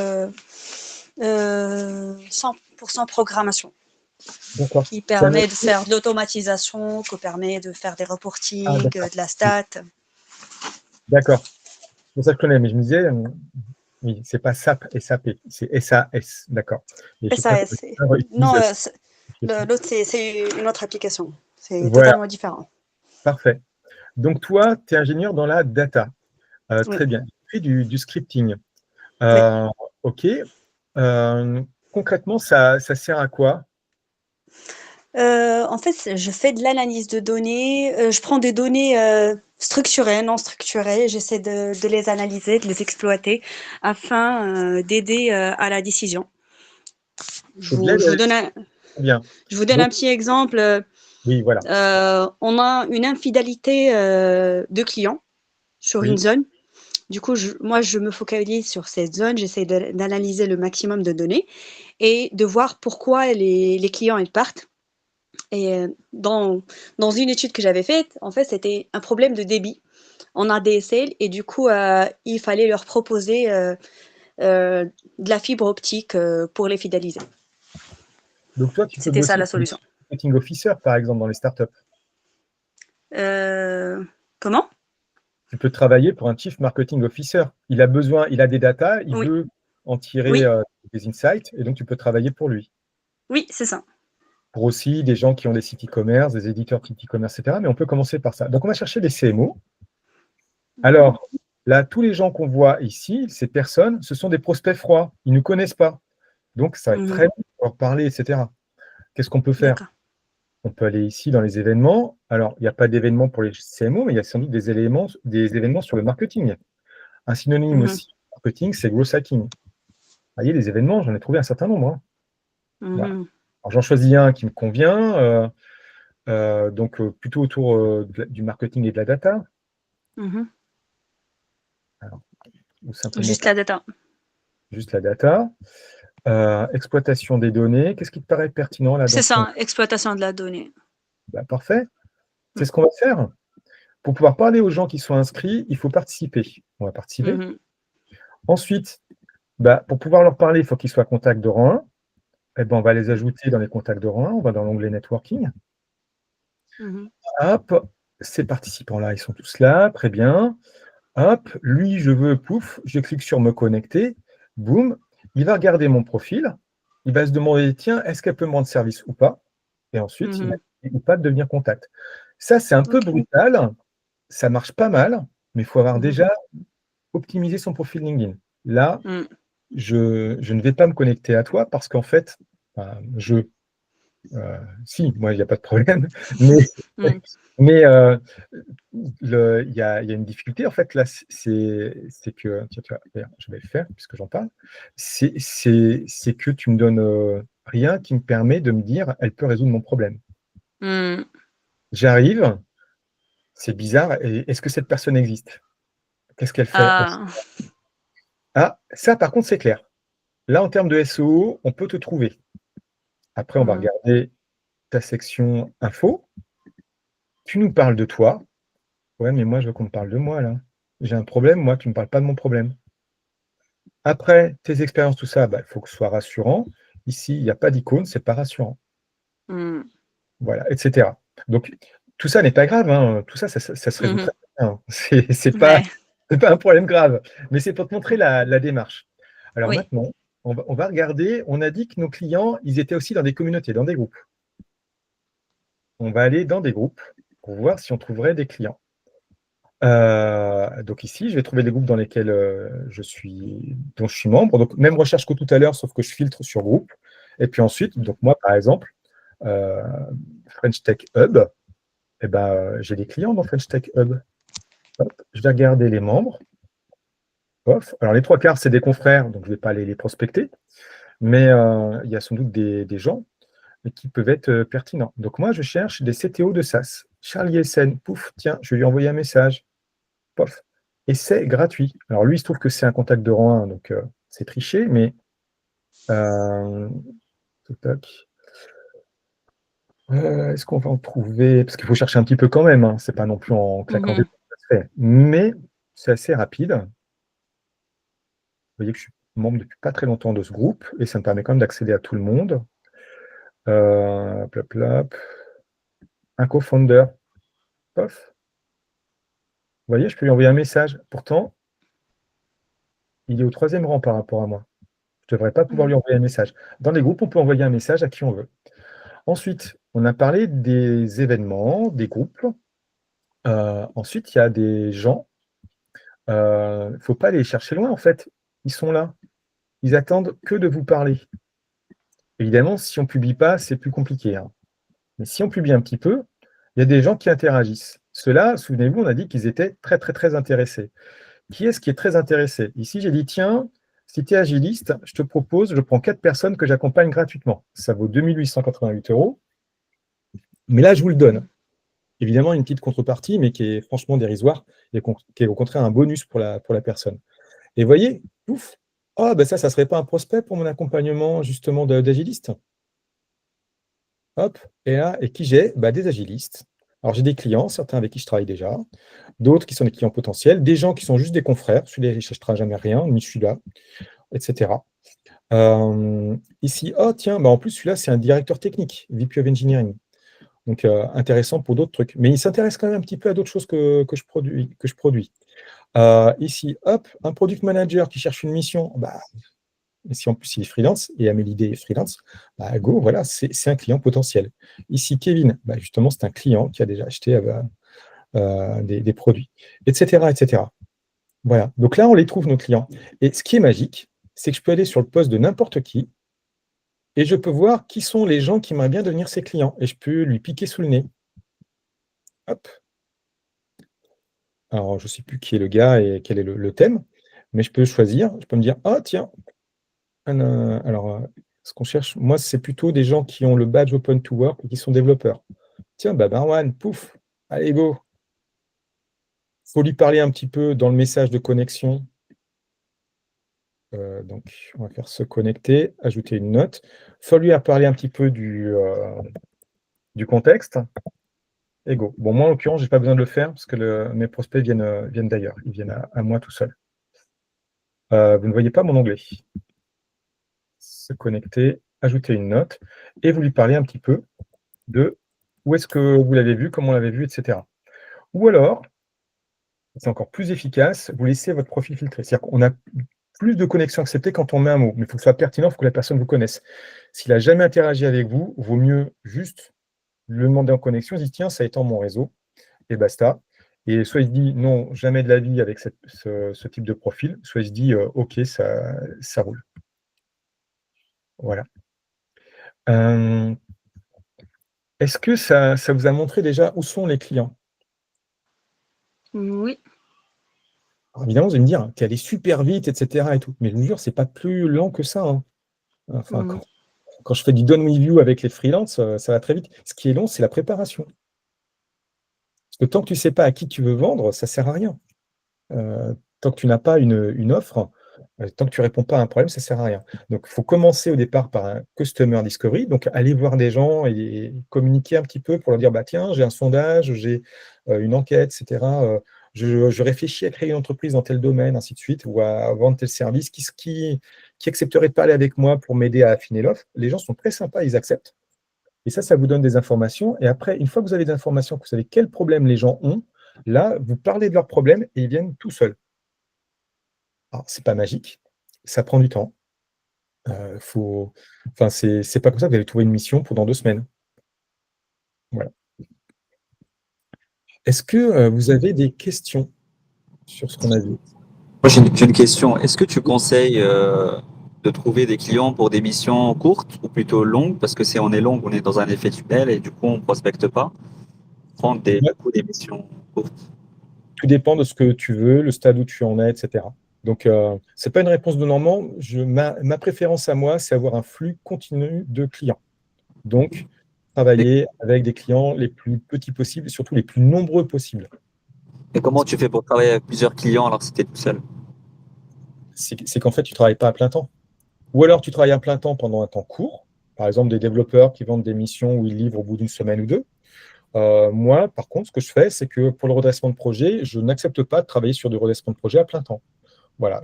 100% programmation. Qui permet de faire de l'automatisation, qui permet de faire des reportings, de la stat. D'accord. C'est pour ça que je connais, mais je me disais, oui, c'est pas SAP, SAP, c'est SAS, d'accord. SAS. Non, l'autre, c'est une autre application. C'est totalement différent. Parfait. Donc, toi, tu es ingénieur dans la data. Oui. Très bien. Tu fais du scripting. Oui. OK. Concrètement, ça sert à quoi? En fait, je fais de l'analyse de données. Je prends des données structurées, non structurées. J'essaie de les analyser, de les exploiter afin d'aider à la décision. Je vous donne un petit exemple. Oui, voilà. On a une infidélité de clients sur une zone. Du coup, moi, je me focalise sur cette zone. J'essaie d'analyser le maximum de données et de voir pourquoi les clients ils partent. Et dans une étude que j'avais faite, en fait, c'était un problème de débit en ADSL et du coup, il fallait leur proposer de la fibre optique pour les fidéliser. Donc toi, tu peux C'était ça la solution. Marketing officer, par exemple, dans les startups. Comment? Tu peux travailler pour un chief marketing officer. Il a des datas, il veut en tirer des insights, et donc tu peux travailler pour lui. Oui, c'est ça. Pour aussi des gens qui ont des sites e-commerce, des éditeurs de sites e-commerce, etc. Mais on peut commencer par ça. Donc, on va chercher des CMO. Alors, là, tous les gens qu'on voit ici, ces personnes, ce sont des prospects froids. Ils ne nous connaissent pas. Donc, ça va être très bien pour leur parler, etc. Qu'est-ce qu'on peut faire? On peut aller ici dans les événements. Alors, il n'y a pas d'événements pour les CMO, mais il y a sans doute des événements sur le marketing. Un synonyme aussi marketing, c'est growth hacking. Vous voyez, les événements, j'en ai trouvé un certain nombre. Voilà. Alors, j'en choisis un qui me convient, donc plutôt autour du marketing et de la data. Alors, ou simplement juste la data. Juste la data. Exploitation des données. Qu'est-ce qui te paraît pertinent là? C'est ça, exploitation de la donnée. Parfait. C'est ce qu'on va faire. Pour pouvoir parler aux gens qui sont inscrits, il faut participer. On va participer. Ensuite, pour pouvoir leur parler, il faut qu'ils soient contacts de rang 1. Eh ben, on va les ajouter dans les contacts de rang 1. On va dans l'onglet networking. Hop, ces participants-là, ils sont tous là. Très bien. Hop, lui, je veux, pouf, je clique sur me connecter. Boum, il va regarder mon profil. Il va se demander, tiens, est-ce qu'elle peut me rendre service ou pas? Et ensuite, il va ou pas de devenir contact. Ça, c'est un peu brutal. Ça marche pas mal, mais il faut avoir déjà optimisé son profil LinkedIn. Là, je ne vais pas me connecter à toi parce qu'en fait, si, moi, il n'y a pas de problème, mais il y a une difficulté, en fait, là, c'est que, tiens, d'ailleurs, je vais le faire puisque j'en parle, c'est que tu me donnes rien qui me permet de me dire, elle peut résoudre mon problème. J'arrive, c'est bizarre, et est-ce que cette personne existe? Qu'est-ce qu'elle fait? Ah, ça, par contre, c'est clair. Là, en termes de SEO, on peut te trouver. Après, on va regarder ta section info. Tu nous parles de toi. Ouais, mais moi, je veux qu'on me parle de moi, là. J'ai un problème, moi, tu ne me parles pas de mon problème. Après, tes expériences, tout ça, il faut que ce soit rassurant. Ici, il n'y a pas d'icône, c'est pas rassurant. Voilà, etc. Donc, tout ça n'est pas grave, hein. Tout ça, ça se résout très bien. C'est pas un problème grave, mais c'est pour te montrer la démarche. Alors maintenant, on va regarder, on a dit que nos clients, ils étaient aussi dans des communautés, dans des groupes. On va aller dans des groupes pour voir si on trouverait des clients. Donc ici, je vais trouver des groupes dans lesquels dont je suis membre. Donc même recherche que tout à l'heure, sauf que je filtre sur groupe. Et puis ensuite, donc moi par exemple, French Tech Hub, j'ai des clients dans French Tech Hub. Hop, je vais regarder les membres. Hop. Alors les 3/4, c'est des confrères, donc je ne vais pas aller les prospecter. Mais il y a sans doute des gens qui peuvent être pertinents. Donc moi, je cherche des CTO de SaaS. Charlie Essen, pouf, tiens, je vais lui envoyer un message. Pof. Et c'est gratuit. Alors lui, il se trouve que c'est un contact de rang 1, donc c'est triché, mais est-ce qu'on va en trouver? Parce qu'il faut chercher un petit peu quand même, hein. C'est pas non plus en claquant des doigts que ça se fait. Mais c'est assez rapide. Vous voyez que je suis membre depuis pas très longtemps de ce groupe, et ça me permet quand même d'accéder à tout le monde. Plop, plop. Un co-founder. Pof. Vous voyez, je peux lui envoyer un message. Pourtant, il est au 3e rang par rapport à moi. Je ne devrais pas pouvoir lui envoyer un message. Dans les groupes, on peut envoyer un message à qui on veut. Ensuite, on a parlé des événements, des groupes. Ensuite, il y a des gens. Il ne faut pas les chercher loin, en fait. Ils sont là. Ils attendent que de vous parler. Évidemment, si on ne publie pas, c'est plus compliqué, hein. Mais si on publie un petit peu, il y a des gens qui interagissent. Ceux-là, souvenez-vous, on a dit qu'ils étaient très, très, très intéressés. Qui est-ce qui est très intéressé? Ici, j'ai dit, tiens, si tu es agiliste, je te propose, je prends 4 personnes que j'accompagne gratuitement. Ça vaut 2 888 €. Mais là, je vous le donne. Évidemment, une petite contrepartie, mais qui est franchement dérisoire, et qui est au contraire un bonus pour la personne. Et vous voyez, ouf, ça ne serait pas un prospect pour mon accompagnement justement d'agiliste? Hop, et là, et qui j'ai? Des agilistes. Alors, j'ai des clients, certains avec qui je travaille déjà, d'autres qui sont des clients potentiels, des gens qui sont juste des confrères, celui-là, il ne cherchera jamais rien, ni celui-là, etc. Ici, tiens, en plus, celui-là, c'est un directeur technique, VP of Engineering. Donc, intéressant pour d'autres trucs. Mais il s'intéresse quand même un petit peu à d'autres choses que je produis. Ici, hop, un product manager qui cherche une mission. Si en plus il est freelance, et Amélie est freelance, go, voilà, c'est un client potentiel. Ici, Kevin, justement, c'est un client qui a déjà acheté des produits, etc., etc. Voilà. Donc là, on les trouve, nos clients. Et ce qui est magique, c'est que je peux aller sur le poste de n'importe qui, et je peux voir qui sont les gens qui aimeraient bien devenir ses clients. Et je peux lui piquer sous le nez. Hop. Alors, je ne sais plus qui est le gars et quel est le thème, mais je peux choisir. Je peux me dire, tiens, alors, ce qu'on cherche, moi, c'est plutôt des gens qui ont le badge Open to Work et qui sont développeurs. Tiens, Marwan, pouf, allez, go. Il faut lui parler un petit peu dans le message de connexion. Donc, on va faire se connecter, ajouter une note. Il faut lui parler un petit peu du contexte. et go. Bon, moi, en l'occurrence, je n'ai pas besoin de le faire parce que mes prospects viennent d'ailleurs. Ils viennent à moi tout seuls. Vous ne voyez pas mon onglet. Se connecter, ajouter une note, et vous lui parlez un petit peu de où est-ce que vous l'avez vu, comment on l'avait vu, etc. Ou alors, c'est encore plus efficace, vous laissez votre profil filtré. C'est-à-dire qu'on a plus de connexions acceptées quand on met un mot, mais il faut que ce soit pertinent, il faut que la personne vous connaisse. S'il n'a jamais interagi avec vous, vaut mieux juste le demander en connexion, il se dit tiens, ça étend mon réseau, et basta. Et soit il se dit non, jamais de la vie avec ce type de profil, soit il se dit ok, ça roule. Voilà. Est-ce que ça vous a montré déjà où sont les clients? Oui. Alors évidemment, vous allez me dire, tu es allé super vite, etc. et tout. Mais je vous jure, c'est pas plus lent que ça, hein. Enfin, quand je fais du done with you avec les freelances, ça va très vite. Ce qui est long, c'est la préparation. Parce que tant que tu ne sais pas à qui tu veux vendre, ça ne sert à rien. Tant que tu n'as pas une offre, tant que tu ne réponds pas à un problème, ça ne sert à rien. Donc, il faut commencer au départ par un customer discovery, donc aller voir des gens et communiquer un petit peu pour leur dire, bah, tiens, j'ai un sondage, j'ai une enquête, etc. Je réfléchis à créer une entreprise dans tel domaine, ainsi de suite, ou à vendre tel service, qui accepterait de parler avec moi pour m'aider à affiner l'offre. Les gens sont très sympas, ils acceptent. Et ça vous donne des informations. Et après, une fois que vous avez des informations, que vous savez quels problèmes les gens ont, là, vous parlez de leurs problèmes et ils viennent tout seuls. Alors, ce n'est pas magique, ça prend du temps. C'est pas comme ça que vous allez trouver une mission pendant 2 semaines. Voilà. Est-ce que vous avez des questions sur ce qu'on a vu? Moi, j'ai une question. Est-ce que tu conseilles de trouver des clients pour des missions courtes ou plutôt longues? Parce que si on est long, on est dans un effet tunnel et du coup, on ne prospecte pas. Prendre des missions courtes. Tout dépend de ce que tu veux, le stade où tu en es, etc. Donc, ce n'est pas une réponse de Normand. Ma préférence à moi, c'est avoir un flux continu de clients. Donc, travailler avec des clients les plus petits possibles et surtout les plus nombreux possibles. Et comment tu fais pour travailler avec plusieurs clients alors que tu es tout seul? C'est qu'en fait, tu ne travailles pas à plein temps. Ou alors, tu travailles à plein temps pendant un temps court. Par exemple, des développeurs qui vendent des missions où ils livrent au bout d'une semaine ou deux. Moi, par contre, ce que je fais, c'est que pour le redressement de projet, je n'accepte pas de travailler sur du redressement de projet à plein temps. Voilà,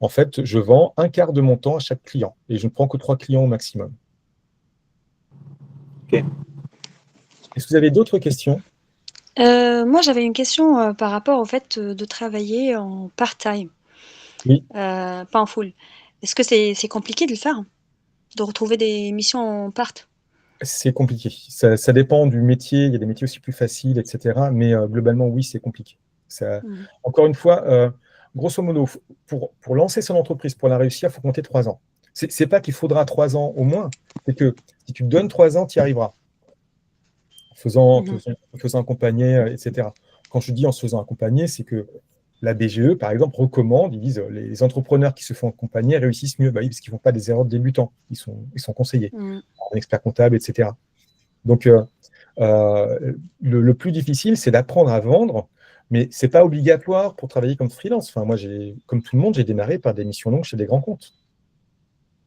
en fait, je vends un quart de mon temps à chaque client et je ne prends que 3 clients au maximum. Ok. Est-ce que vous avez d'autres questions? Moi, j'avais une question par rapport au fait de travailler en part-time, Oui. pas en full. Est-ce que c'est compliqué de le faire, de retrouver des missions en part? C'est compliqué. Ça dépend du métier. Il y a des métiers aussi plus faciles, etc. Mais globalement, oui, c'est compliqué. Encore une fois, grosso modo, pour lancer son entreprise, pour la réussir, il faut compter 3 ans. C'est pas qu'il faudra 3 ans au moins, c'est que si tu te donnes 3 ans, tu y arriveras. En faisant accompagner, etc. Quand je dis en se faisant accompagner, c'est que la BGE, par exemple, recommande, ils disent les entrepreneurs qui se font accompagner réussissent mieux, bah oui, parce qu'ils ne font pas des erreurs de débutants, ils sont conseillés, un expert comptable, etc. Donc, le plus difficile, c'est d'apprendre à vendre, mais ce n'est pas obligatoire pour travailler comme freelance. Enfin, moi, comme tout le monde, j'ai démarré par des missions longues chez des grands comptes.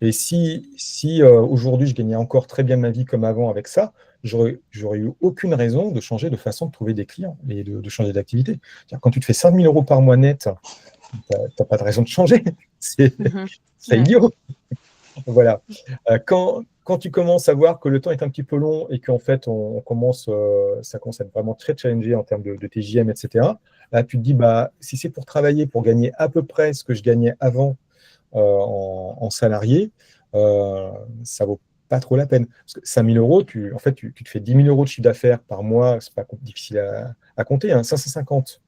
Et si aujourd'hui, je gagnais encore très bien ma vie comme avant avec ça, j'aurais eu aucune raison de changer de façon de trouver des clients et de changer d'activité. Quand tu te fais 5 000 € par mois net, tu n'as pas de raison de changer. C'est idiot. Voilà. Quand tu commences à voir que le temps est un petit peu long et qu'en fait, ça commence à être vraiment très challengé en termes de TJM, etc., là, tu te dis, bah, si c'est pour travailler, pour gagner à peu près ce que je gagnais avant en salarié, ça vaut pas trop la peine. Parce que 5 000 €, tu te fais 10 000 € de chiffre d'affaires par mois, c'est pas difficile à compter, hein, 550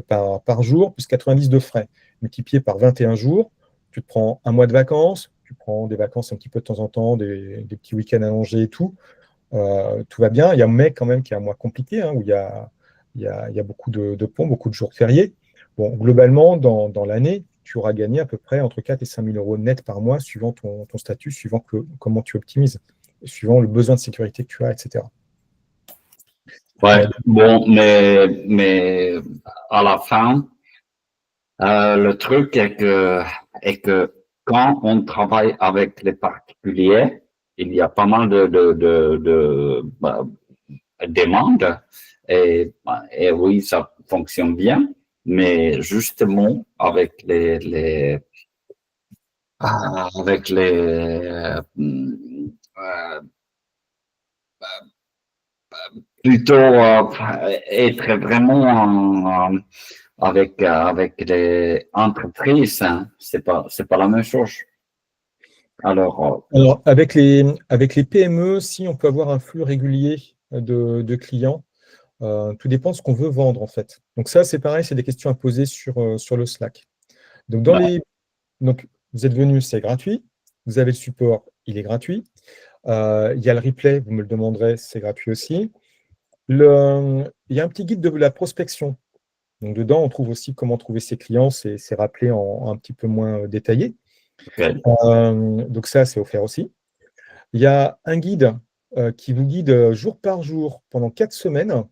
par jour, plus 90 de frais, multiplié par 21 jours, tu te prends un mois de vacances, tu prends des vacances un petit peu de temps en temps, des petits week-ends allongés et tout, tout va bien. Il y a un mec quand même qui est un mois compliqué, hein, où il y a beaucoup de ponts, beaucoup de jours fériés. Bon, globalement, dans l'année, tu auras gagné à peu près entre 4 et 5 000 € net par mois, suivant ton statut, suivant comment tu optimises, suivant le besoin de sécurité que tu as, etc. Ouais, bon, mais à la fin, le truc est que quand on travaille avec les particuliers, il y a pas mal demande. Et oui, ça fonctionne bien, mais justement, avec plutôt être vraiment avec les entreprises, hein, c'est pas la même chose. Alors, Alors, avec les PME, si on peut avoir un flux régulier de clients, tout dépend de ce qu'on veut vendre, en fait. Donc ça, c'est pareil, c'est des questions à poser sur le Slack. Donc, donc, vous êtes venu, c'est gratuit. Vous avez le support, il est gratuit. Il y a le replay, vous me le demanderez, c'est gratuit aussi. Il y a un petit guide de la prospection. Donc, dedans, on trouve aussi comment trouver ses clients, c'est rappelé en un petit peu moins détaillé. okay. Donc ça, c'est offert aussi. Il y a un guide qui vous guide jour par jour pendant 4 semaines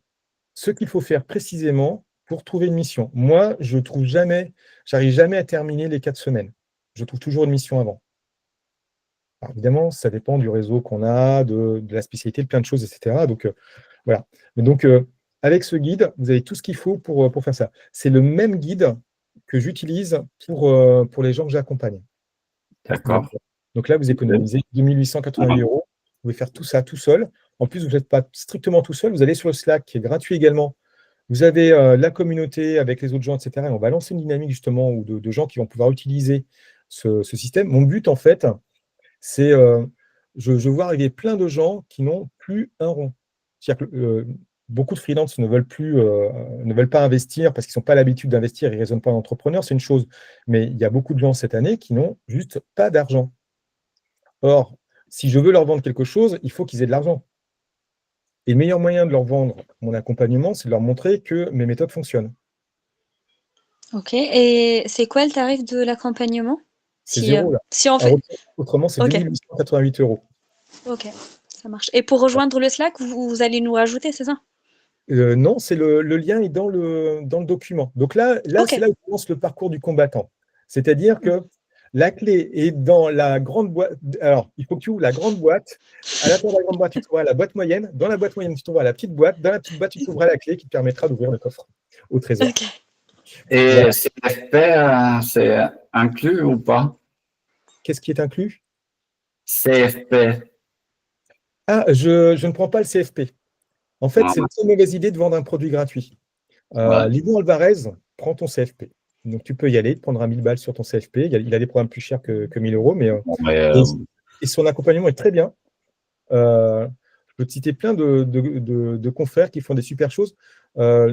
ce qu'il faut faire précisément pour trouver une mission. Moi, j'arrive jamais à terminer les 4 semaines. Je trouve toujours une mission avant. Alors, évidemment, ça dépend du réseau qu'on a, de la spécialité, de plein de choses, etc. Donc, voilà. Mais donc, avec ce guide, vous avez tout ce qu'il faut pour faire ça. C'est le même guide que j'utilise pour les gens que j'accompagne. D'accord. Donc là, vous économisez 2 888 €. Vous pouvez faire tout ça tout seul. En plus, vous n'êtes pas strictement tout seul. Vous allez sur le Slack, qui est gratuit également. Vous avez la communauté avec les autres gens, etc. Et on va lancer une dynamique justement de gens qui vont pouvoir utiliser ce système. Mon but, en fait, c'est je vois arriver plein de gens qui n'ont plus un rond. C'est-à-dire que beaucoup de freelances ne veulent pas investir parce qu'ils n'ont pas l'habitude d'investir, ils ne raisonnent pas en entrepreneur, c'est une chose. Mais il y a beaucoup de gens cette année qui n'ont juste pas d'argent. Or, si je veux leur vendre quelque chose, il faut qu'ils aient de l'argent. Et le meilleur moyen de leur vendre mon accompagnement, c'est de leur montrer que mes méthodes fonctionnent. Ok. Et c'est quoi le tarif de l'accompagnement? C'est zéro, là. Si on fait... Alors, autrement, c'est Ok. 2 888 €. Ok, ça marche. Et pour rejoindre le Slack, vous allez nous rajouter, c'est ça? Non, c'est le lien est dans le document. Donc là Ok. c'est là où commence le parcours du combattant. C'est-à-dire que la clé est dans la grande boîte. Alors, il faut que tu ouvres la grande boîte. À l'intérieur de la grande boîte, tu trouveras la boîte moyenne. Dans la boîte moyenne, tu trouveras la petite boîte. Dans la petite boîte, tu trouveras la clé qui te permettra d'ouvrir le coffre au trésor. Ok. Et Voilà. CFP, c'est inclus ou pas? Qu'est-ce qui est inclus? CFP. Ah, je ne prends pas le CFP. En fait, c'est une très mauvaise idée de vendre un produit gratuit. Lilian Alvarez prend ton CFP. Donc, tu peux y aller, prendre 1000 balles sur ton CFP. Il a des programmes plus chers que 1000 €, et son accompagnement est très bien. Je peux te citer plein de confrères qui font des super choses. La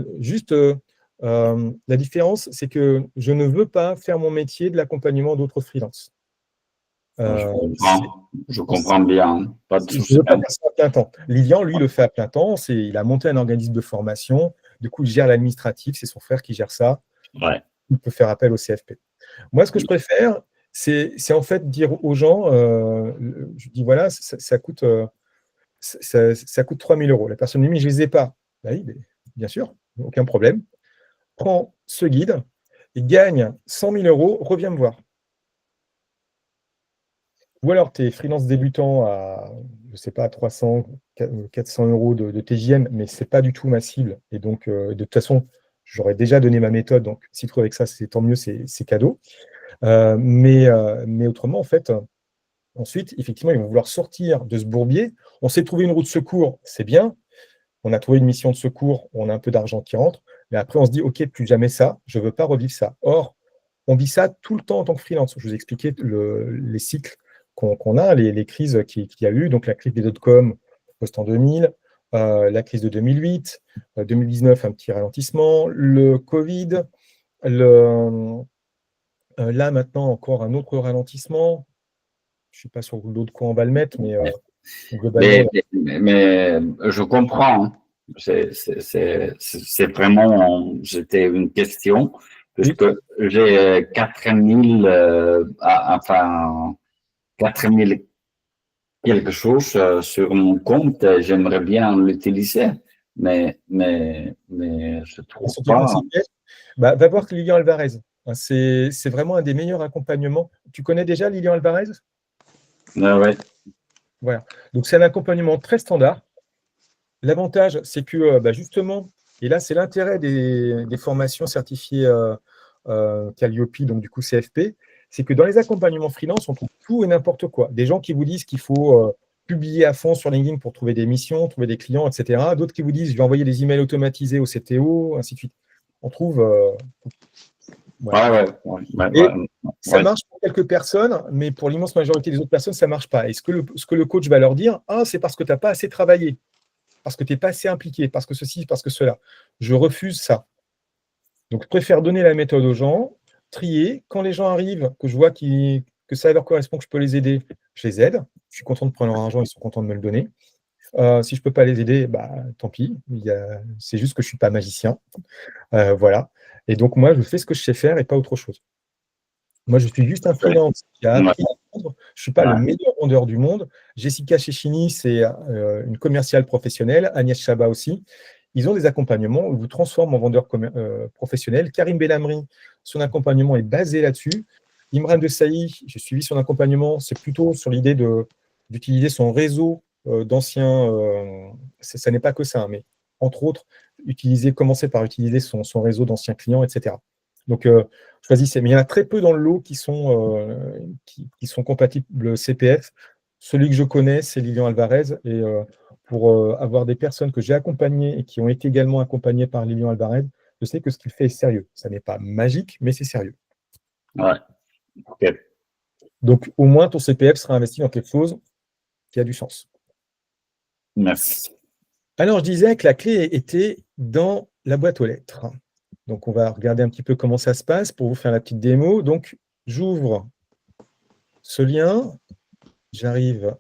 différence, c'est que je ne veux pas faire mon métier de l'accompagnement d'autres freelances. Je comprends bien. Pas de Je souci. ne veux pas faire ça à plein temps. Lilian, lui, le fait à plein temps. Il a monté un organisme de formation. Du coup, il gère l'administratif. C'est son frère qui gère ça. Ouais. Il peut faire appel au CFP. Moi, ce que je préfère, c'est en fait dire aux gens, je dis voilà, ça coûte 3 000 €. La personne me dit, mais je ne les ai pas. Bah oui, bien sûr, aucun problème. Prends ce guide et gagne 100 000 €, reviens me voir. Ou alors, tu es freelance débutant à, je ne sais pas, 300, 400 € de TJM, mais ce n'est pas du tout ma cible. Et donc, de toute façon, j'aurais déjà donné ma méthode. Donc, s'il trouve avec ça, c'est tant mieux, c'est cadeau. Mais autrement, en fait, ensuite, effectivement, ils vont vouloir sortir de ce bourbier. On s'est trouvé une roue de secours, c'est bien. On a trouvé une mission de secours, on a un peu d'argent qui rentre. Mais après, on se dit, OK, plus jamais ça, je ne veux pas revivre ça. Or, on vit ça tout le temps en tant que freelance. Je vous expliquais les cycles qu'on a, les crises qu'il y a eu. Donc, la crise des dot-com post en 2000, la crise de 2008, 2019, un petit ralentissement, le Covid, là, maintenant, encore un autre ralentissement. Je ne sais pas sur l'autre quoi on va le mettre, mais globalement. Mais je comprends. Hein. C'est vraiment, c'était une question, puisque j'ai 4000, enfin, 4000 quelque chose sur mon compte, j'aimerais bien l'utiliser, mais je trouve pas. Va voir Lilian Alvarez. C'est vraiment un des meilleurs accompagnements. Tu connais déjà Lilian Alvarez? Ouais. Voilà. Donc, c'est un accompagnement très standard. L'avantage, c'est que justement, et là, c'est l'intérêt des formations certifiées Calliope, donc du coup CFP, c'est que dans les accompagnements freelance, on trouve tout et n'importe quoi. Des gens qui vous disent qu'il faut publier à fond sur LinkedIn pour trouver des missions, trouver des clients, etc. D'autres qui vous disent, je vais envoyer des emails automatisés au CTO, ainsi de suite. On trouve... voilà. Et ça marche pour quelques personnes, mais pour l'immense majorité des autres personnes, ça ne marche pas. Et ce que le coach va leur dire, c'est parce que tu n'as pas assez travaillé, parce que tu n'es pas assez impliqué, parce que ceci, parce que cela. Je refuse ça. Donc, je préfère donner la méthode aux gens, trier. Quand les gens arrivent, que je vois que ça leur correspond, que je peux les aider, je les aide. Je suis content de prendre leur argent, ils sont contents de me le donner. Si je ne peux pas les aider, tant pis. C'est juste que je ne suis pas magicien. Voilà. Et donc, moi, je fais ce que je sais faire et pas autre chose. Moi, je suis juste un freelance qui a appris à vendre. Je ne suis pas le meilleur vendeur du monde. Jessica Cecchini, c'est une commerciale professionnelle. Agnès Chabat aussi. Ils ont des accompagnements où ils vous transforment en vendeur professionnel. Karim Bellamri, son accompagnement est basé là-dessus. Imran de Saï, j'ai suivi son accompagnement. C'est plutôt sur l'idée d'utiliser son réseau d'anciens. Ça n'est pas que ça, mais entre autres, commencer par utiliser son réseau d'anciens clients, etc. Donc, choisissez. Mais il y en a très peu dans le lot qui sont compatibles CPF. Celui que je connais, c'est Lilian Alvarez. Et pour avoir des personnes que j'ai accompagnées et qui ont été également accompagnées par Lilian Alvarez, je sais que ce qu'il fait est sérieux. Ça n'est pas magique, mais c'est sérieux. Ouais. Okay. Donc, au moins, ton CPF sera investi dans quelque chose qui a du sens. Merci. Alors, je disais que la clé était dans la boîte aux lettres. Donc, on va regarder un petit peu comment ça se passe pour vous faire la petite démo. Donc, j'ouvre ce lien. J'arrive.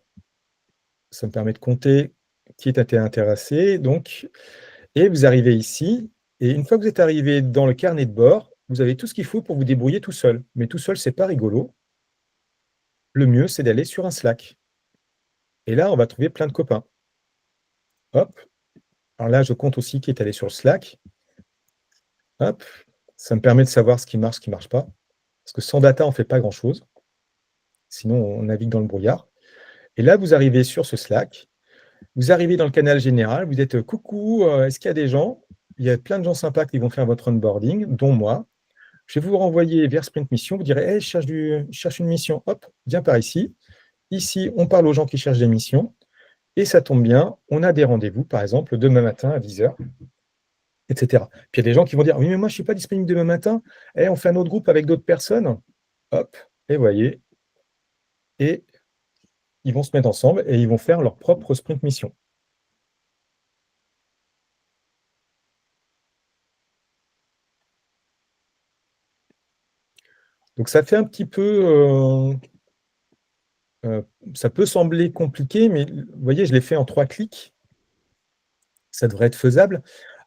Ça me permet de compter qui est intéressé. Donc, et vous arrivez ici. Et une fois que vous êtes arrivé dans le carnet de bord, vous avez tout ce qu'il faut pour vous débrouiller tout seul. Mais tout seul, ce n'est pas rigolo. Le mieux, c'est d'aller sur un Slack. Et là, on va trouver plein de copains. Hop. Alors là, je compte aussi qui est allé sur le Slack. Hop. Ça me permet de savoir ce qui marche, ce qui ne marche pas. Parce que sans data, on ne fait pas grand-chose. Sinon, on navigue dans le brouillard. Et là, vous arrivez sur ce Slack. Vous arrivez dans le canal général. Vous êtes « Coucou, est-ce qu'il y a des gens ?» Il y a plein de gens sympas qui vont faire votre onboarding, dont moi. Je vais vous renvoyer vers Sprint Mission. Vous direz hey, « je cherche une mission. » Hop, viens par ici. Ici, on parle aux gens qui cherchent des missions. Et ça tombe bien, on a des rendez-vous, par exemple, demain matin à 10h. Etc. Puis il y a des gens qui vont dire « Oui, mais moi, je ne suis pas disponible demain matin. On fait un autre groupe avec d'autres personnes. » Hop, et vous voyez. Et ils vont se mettre ensemble et ils vont faire leur propre sprint mission. Donc ça fait un petit peu... ça peut sembler compliqué, mais vous voyez, je l'ai fait en 3 clics. Ça devrait être faisable.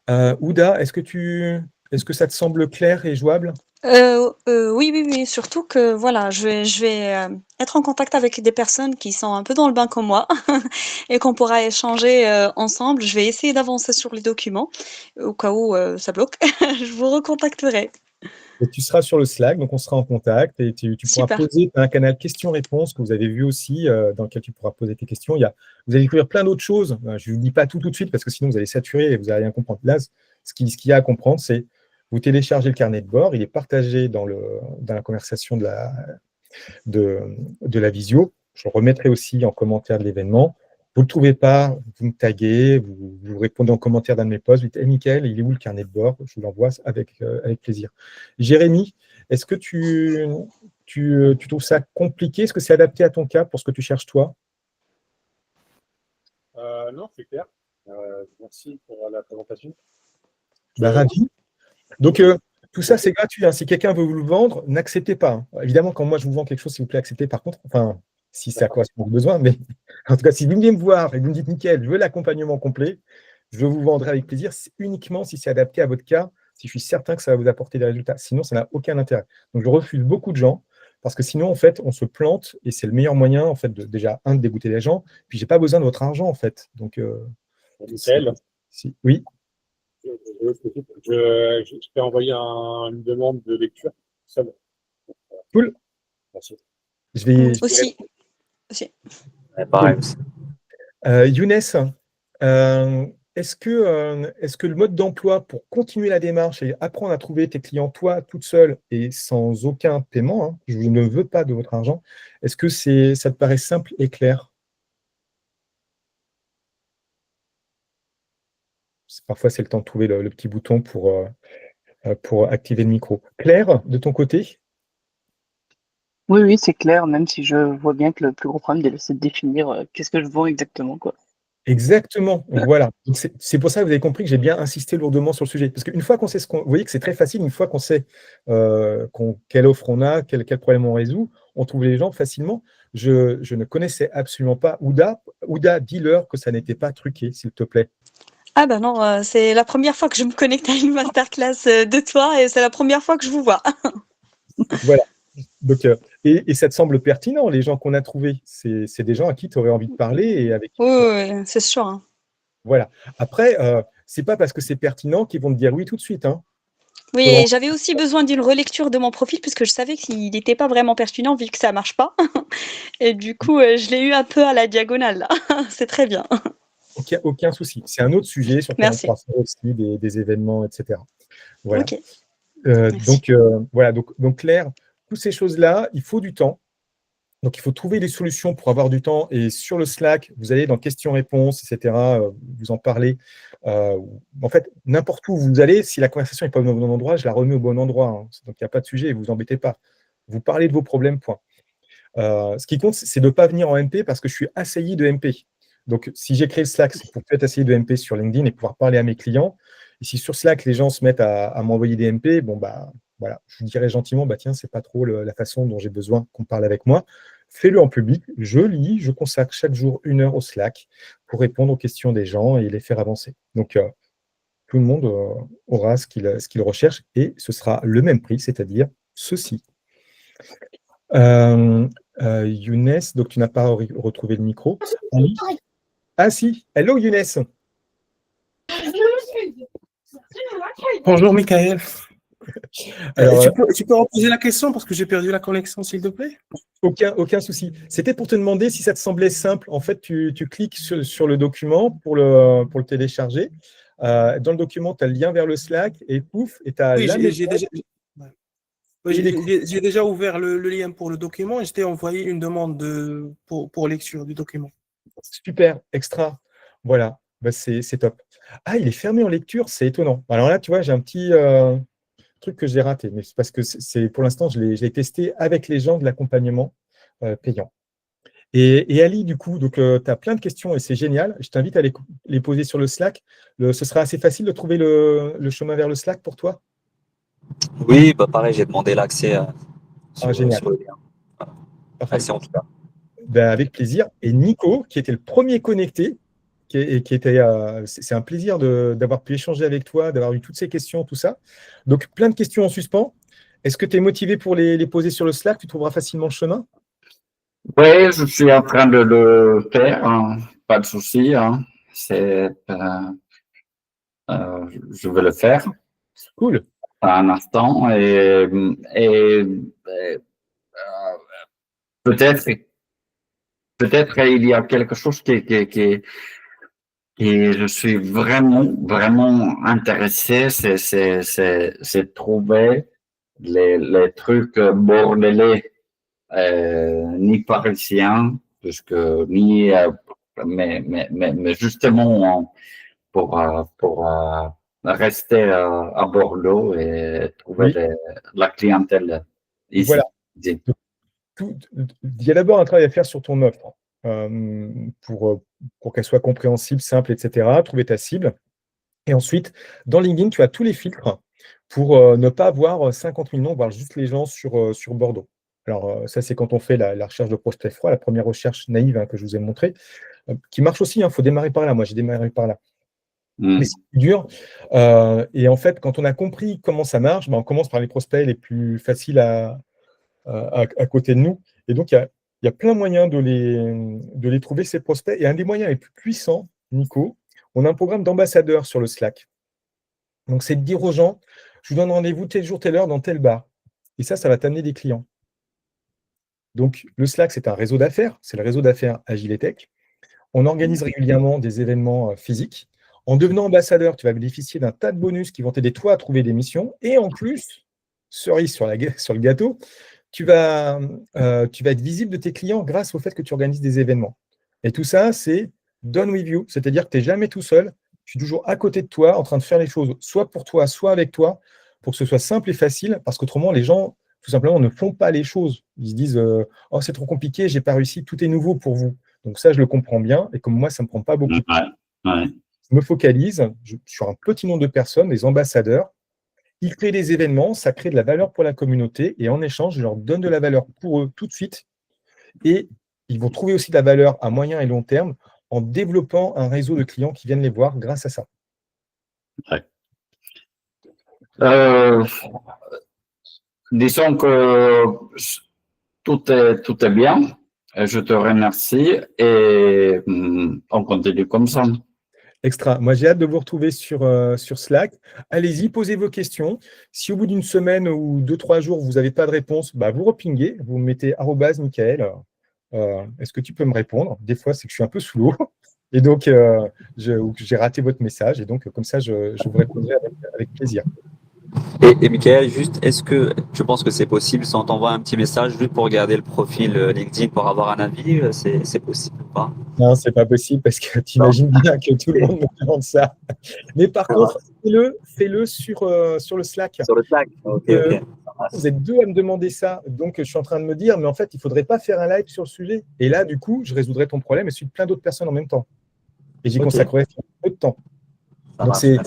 Ouda, est-ce que ça te semble clair et jouable ? Oui, surtout que voilà, je vais être en contact avec des personnes qui sont un peu dans le bain comme moi et qu'on pourra échanger ensemble. Je vais essayer d'avancer sur les documents au cas où ça bloque. Je vous recontacterai. Et tu seras sur le Slack, donc on sera en contact et tu pourras Super. poser un canal questions-réponses que vous avez vu aussi, dans lequel tu pourras poser tes questions. Vous allez découvrir plein d'autres choses. Je ne vous dis pas tout de suite parce que sinon vous allez saturer et vous n'allez rien comprendre. Là, ce qu'il y a à comprendre, c'est vous téléchargez le carnet de bord, il est partagé dans la conversation de la visio. Je le remettrai aussi en commentaire de l'événement. Vous ne le trouvez pas, vous me taguez, vous répondez en commentaire d'un de mes posts, vous dites hey, « Mickaël, il est où le carnet de bord ?» Je vous l'envoie avec plaisir. Jérémy, est-ce que tu trouves ça compliqué ? Est-ce que c'est adapté à ton cas pour ce que tu cherches toi ? Non, c'est clair. Merci pour la présentation. Ravi. Donc, tout ça, c'est gratuit. Hein. Si quelqu'un veut vous le vendre, n'acceptez pas. Hein. Évidemment, quand moi, je vous vends quelque chose, s'il vous plaît, acceptez par contre. Enfin, si ça correspond aux besoins. Mais en tout cas, si vous venez me voir et que vous me dites, nickel, je veux l'accompagnement complet, je vous vendrai avec plaisir uniquement si c'est adapté à votre cas, si je suis certain que ça va vous apporter des résultats. Sinon, ça n'a aucun intérêt. Donc, je refuse beaucoup de gens parce que sinon, en fait, on se plante et c'est le meilleur moyen, en fait, de dégoûter les gens. Puis, je n'ai pas besoin de votre argent, en fait. Donc, oui. Je t'ai envoyé une demande de lecture. Ça va. Cool. Merci. Je vais Aussi. Pareil. Younes, est-ce que le mode d'emploi pour continuer la démarche et apprendre à trouver tes clients, toi, toute seule et sans aucun paiement, hein, je ne veux pas de votre argent, est-ce que ça te paraît simple et clair? Parfois, c'est le temps de trouver le petit bouton pour activer le micro. Claire, de ton côté? Oui, oui, c'est clair, même si je vois bien que le plus gros problème, c'est de définir qu'est-ce que je vends exactement, quoi. Exactement, voilà. Donc c'est pour ça que vous avez compris que j'ai bien insisté lourdement sur le sujet. Parce qu'une fois qu'on sait vous voyez que c'est très facile, une fois qu'on sait quelle offre on a, quel problème on résout, on trouve les gens facilement. Je ne connaissais absolument pas Ouda. Ouda, dis-leur que ça n'était pas truqué, s'il te plaît. Ah bah non, c'est la première fois que je me connecte à une masterclass de toi et c'est la première fois que je vous vois. Voilà. Donc, et ça te semble pertinent, les gens qu'on a trouvés, c'est des gens à qui tu aurais envie de parler et avec qui Oui, tu oui, oui, c'est sûr, hein. voilà. Après, c'est pas parce que c'est pertinent qu'ils vont te dire oui tout de suite, hein. Oui, Faut et j'avais aussi besoin d'une relecture de mon profil puisque je savais qu'il n'était pas vraiment pertinent vu que ça marche pas. Et du coup, je l'ai eu un peu à la diagonale là. C'est très bien. aucun souci. C'est un autre sujet sur lequel on Merci. pourra faire aussi des événements, etc. Voilà. OK, merci. Voilà, donc Claire, toutes ces choses-là, il faut du temps. Donc, il faut trouver des solutions pour avoir du temps. Et sur le Slack, vous allez dans questions-réponses, etc. Vous en parlez. En fait, n'importe où vous allez, si la conversation n'est pas au bon endroit, je la remets au bon endroit, hein. Donc, il n'y a pas de sujet, vous embêtez pas. Vous parlez de vos problèmes, point. Ce qui compte, c'est de ne pas venir en MP parce que je suis assailli de MP. Donc, si j'ai créé le Slack, c'est pour être assailli de MP sur LinkedIn et pouvoir parler à mes clients. Et si sur Slack, les gens se mettent à m'envoyer des MP, bon, bah, voilà, je vous dirais gentiment, bah, tiens, c'est pas trop la façon dont j'ai besoin qu'on parle avec moi. Fais-le en public, je lis, je consacre chaque jour 1 heure au Slack pour répondre aux questions des gens et les faire avancer. Donc, tout le monde aura ce qu'il recherche et ce sera le même prix, c'est-à-dire ceci. Younes, donc tu n'as pas retrouvé le micro. Oui. Ah si, hello Younes. Bonjour Michael. Alors, Tu peux reposer la question parce que j'ai perdu la connexion, s'il te plaît? aucun souci. C'était pour te demander si ça te semblait simple. En fait, tu cliques sur le document pour le télécharger. Dans le document, tu as le lien vers le Slack et pouf, et tu as Oui, la j'ai méthode déjà, oui, et les cours. j'ai déjà ouvert le lien pour le document et je t'ai envoyé une demande pour lecture du document. Super, extra. Voilà, bah, c'est top. Ah, il est fermé en lecture, c'est étonnant. Alors là, tu vois, j'ai un petit truc que j'ai raté, mais c'est parce que pour l'instant, je l'ai testé avec les gens de l'accompagnement payant. Et Ali, du coup, tu as plein de questions et c'est génial. Je t'invite à les poser sur le Slack. Ce sera assez facile de trouver le chemin vers le Slack pour toi? Oui, bah pareil, j'ai demandé l'accès Ah, génial. sur le lien. Parfait. Merci en tout cas. Ben, avec plaisir. Et Nico, qui était le premier connecté, c'est un plaisir d'avoir pu échanger avec toi, d'avoir eu toutes ces questions, tout ça. Donc, plein de questions en suspens. Est-ce que tu es motivé pour les poser sur le Slack? Tu trouveras facilement le chemin? Oui, je suis en train de le faire, hein. Pas de souci, hein. Je vais le faire Cool. à un instant et peut-être il y a quelque chose qui je suis vraiment intéressé, c'est de trouver les trucs bordelais, ni parisiens, puisque ni mais justement pour rester à Bordeaux et trouver Oui. la clientèle ici. Voilà. Il y a d'abord un travail à faire sur ton offre pour qu'elle soit compréhensible, simple, etc. Trouver ta cible. Et ensuite, dans LinkedIn, tu as tous les filtres pour ne pas avoir 50 000 noms, voire juste les gens sur Bordeaux. Alors, ça, c'est quand on fait la recherche de prospects froids, la première recherche naïve, hein, que je vous ai montrée, qui marche aussi. Il faut démarrer par là. Moi, j'ai démarré par là. Mais c'est plus dur. Et en fait, quand on a compris comment ça marche, on commence par les prospects les plus faciles à côté de nous. Et donc, il y a plein de moyens de les trouver, ces prospects. Et un des moyens les plus puissants, Nico, on a un programme d'ambassadeur sur le Slack. Donc, c'est de dire aux gens, je vous donne rendez-vous tel jour, telle heure, dans tel bar. Et ça va t'amener des clients. Donc, le Slack, c'est un réseau d'affaires. C'est le réseau d'affaires Agile et Tech. On organise régulièrement des événements physiques. En devenant ambassadeur, tu vas bénéficier d'un tas de bonus qui vont t'aider toi à trouver des missions. Et en plus, cerise sur le gâteau, tu vas être visible de tes clients grâce au fait que tu organises des événements. Et tout ça, c'est done with you, c'est-à-dire que tu n'es jamais tout seul, je suis toujours à côté de toi, en train de faire les choses, soit pour toi, soit avec toi, pour que ce soit simple et facile, parce qu'autrement, les gens, tout simplement, ne font pas les choses. Ils se disent « Oh, c'est trop compliqué, j'ai pas réussi, tout est nouveau pour vous. » Donc ça, je le comprends bien, et comme moi, ça ne me prend pas beaucoup. Ouais. Je me focalise sur un petit nombre de personnes, des ambassadeurs. Ils créent des événements, ça crée de la valeur pour la communauté, et en échange, je leur donne de la valeur pour eux tout de suite, et ils vont trouver aussi de la valeur à moyen et long terme en développant un réseau de clients qui viennent les voir grâce à ça. Ouais. Disons que tout est bien. Je te remercie et on continue comme ça. Extra. Moi, j'ai hâte de vous retrouver sur Slack. Allez-y, posez vos questions. Si au bout d'une semaine ou 2-3 jours, vous n'avez pas de réponse, bah, vous repinguez, vous mettez @Michael. Est-ce que tu peux me répondre? Des fois, c'est que je suis un peu sous l'eau. Et donc, j'ai raté votre message. Et donc, comme ça, je vous répondrai avec plaisir. Et Michael, juste, est-ce que tu penses que c'est possible si on t'envoie un petit message juste pour regarder le profil LinkedIn pour avoir un avis? C'est possible ou pas? Non, c'est pas possible parce que tu imagines bien que tout le monde me demande ça. Mais par contre, fais-le sur le Slack. Sur le Slack? Ok. Vous êtes 2 à me demander ça. Donc, je suis en train de me dire, mais en fait, il ne faudrait pas faire un live sur le sujet. Et là, du coup, je résoudrais ton problème et celui de plein d'autres personnes en même temps. Et j'y consacrerai un peu de temps. Donc, c'est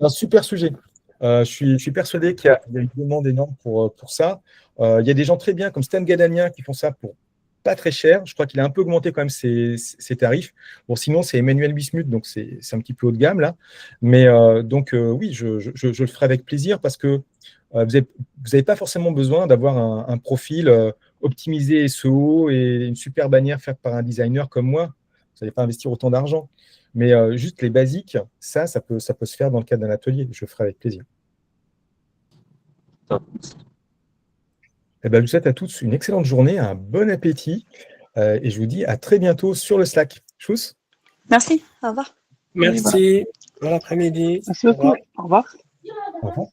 un super sujet. Je suis persuadé qu'il y a une demande énorme pour ça. Il y a des gens très bien comme Stan Gadania qui font ça pour pas très cher. Je crois qu'il a un peu augmenté quand même ses tarifs. Bon, sinon, c'est Emmanuel Bismuth, donc c'est un petit peu haut de gamme là. Mais oui, je le ferai avec plaisir parce que vous n'avez pas forcément besoin d'avoir un profil optimisé SEO et une super bannière faite par un designer comme moi. Vous n'allez pas investir autant d'argent. Mais juste les basiques, ça peut se faire dans le cadre d'un atelier. Je le ferai avec plaisir. Eh ben, je vous souhaite à tous une excellente journée, un bon appétit et je vous dis à très bientôt sur le Slack. Tchuss. Merci, au revoir. Merci. Bon après-midi. Merci beaucoup. Au revoir. Au revoir.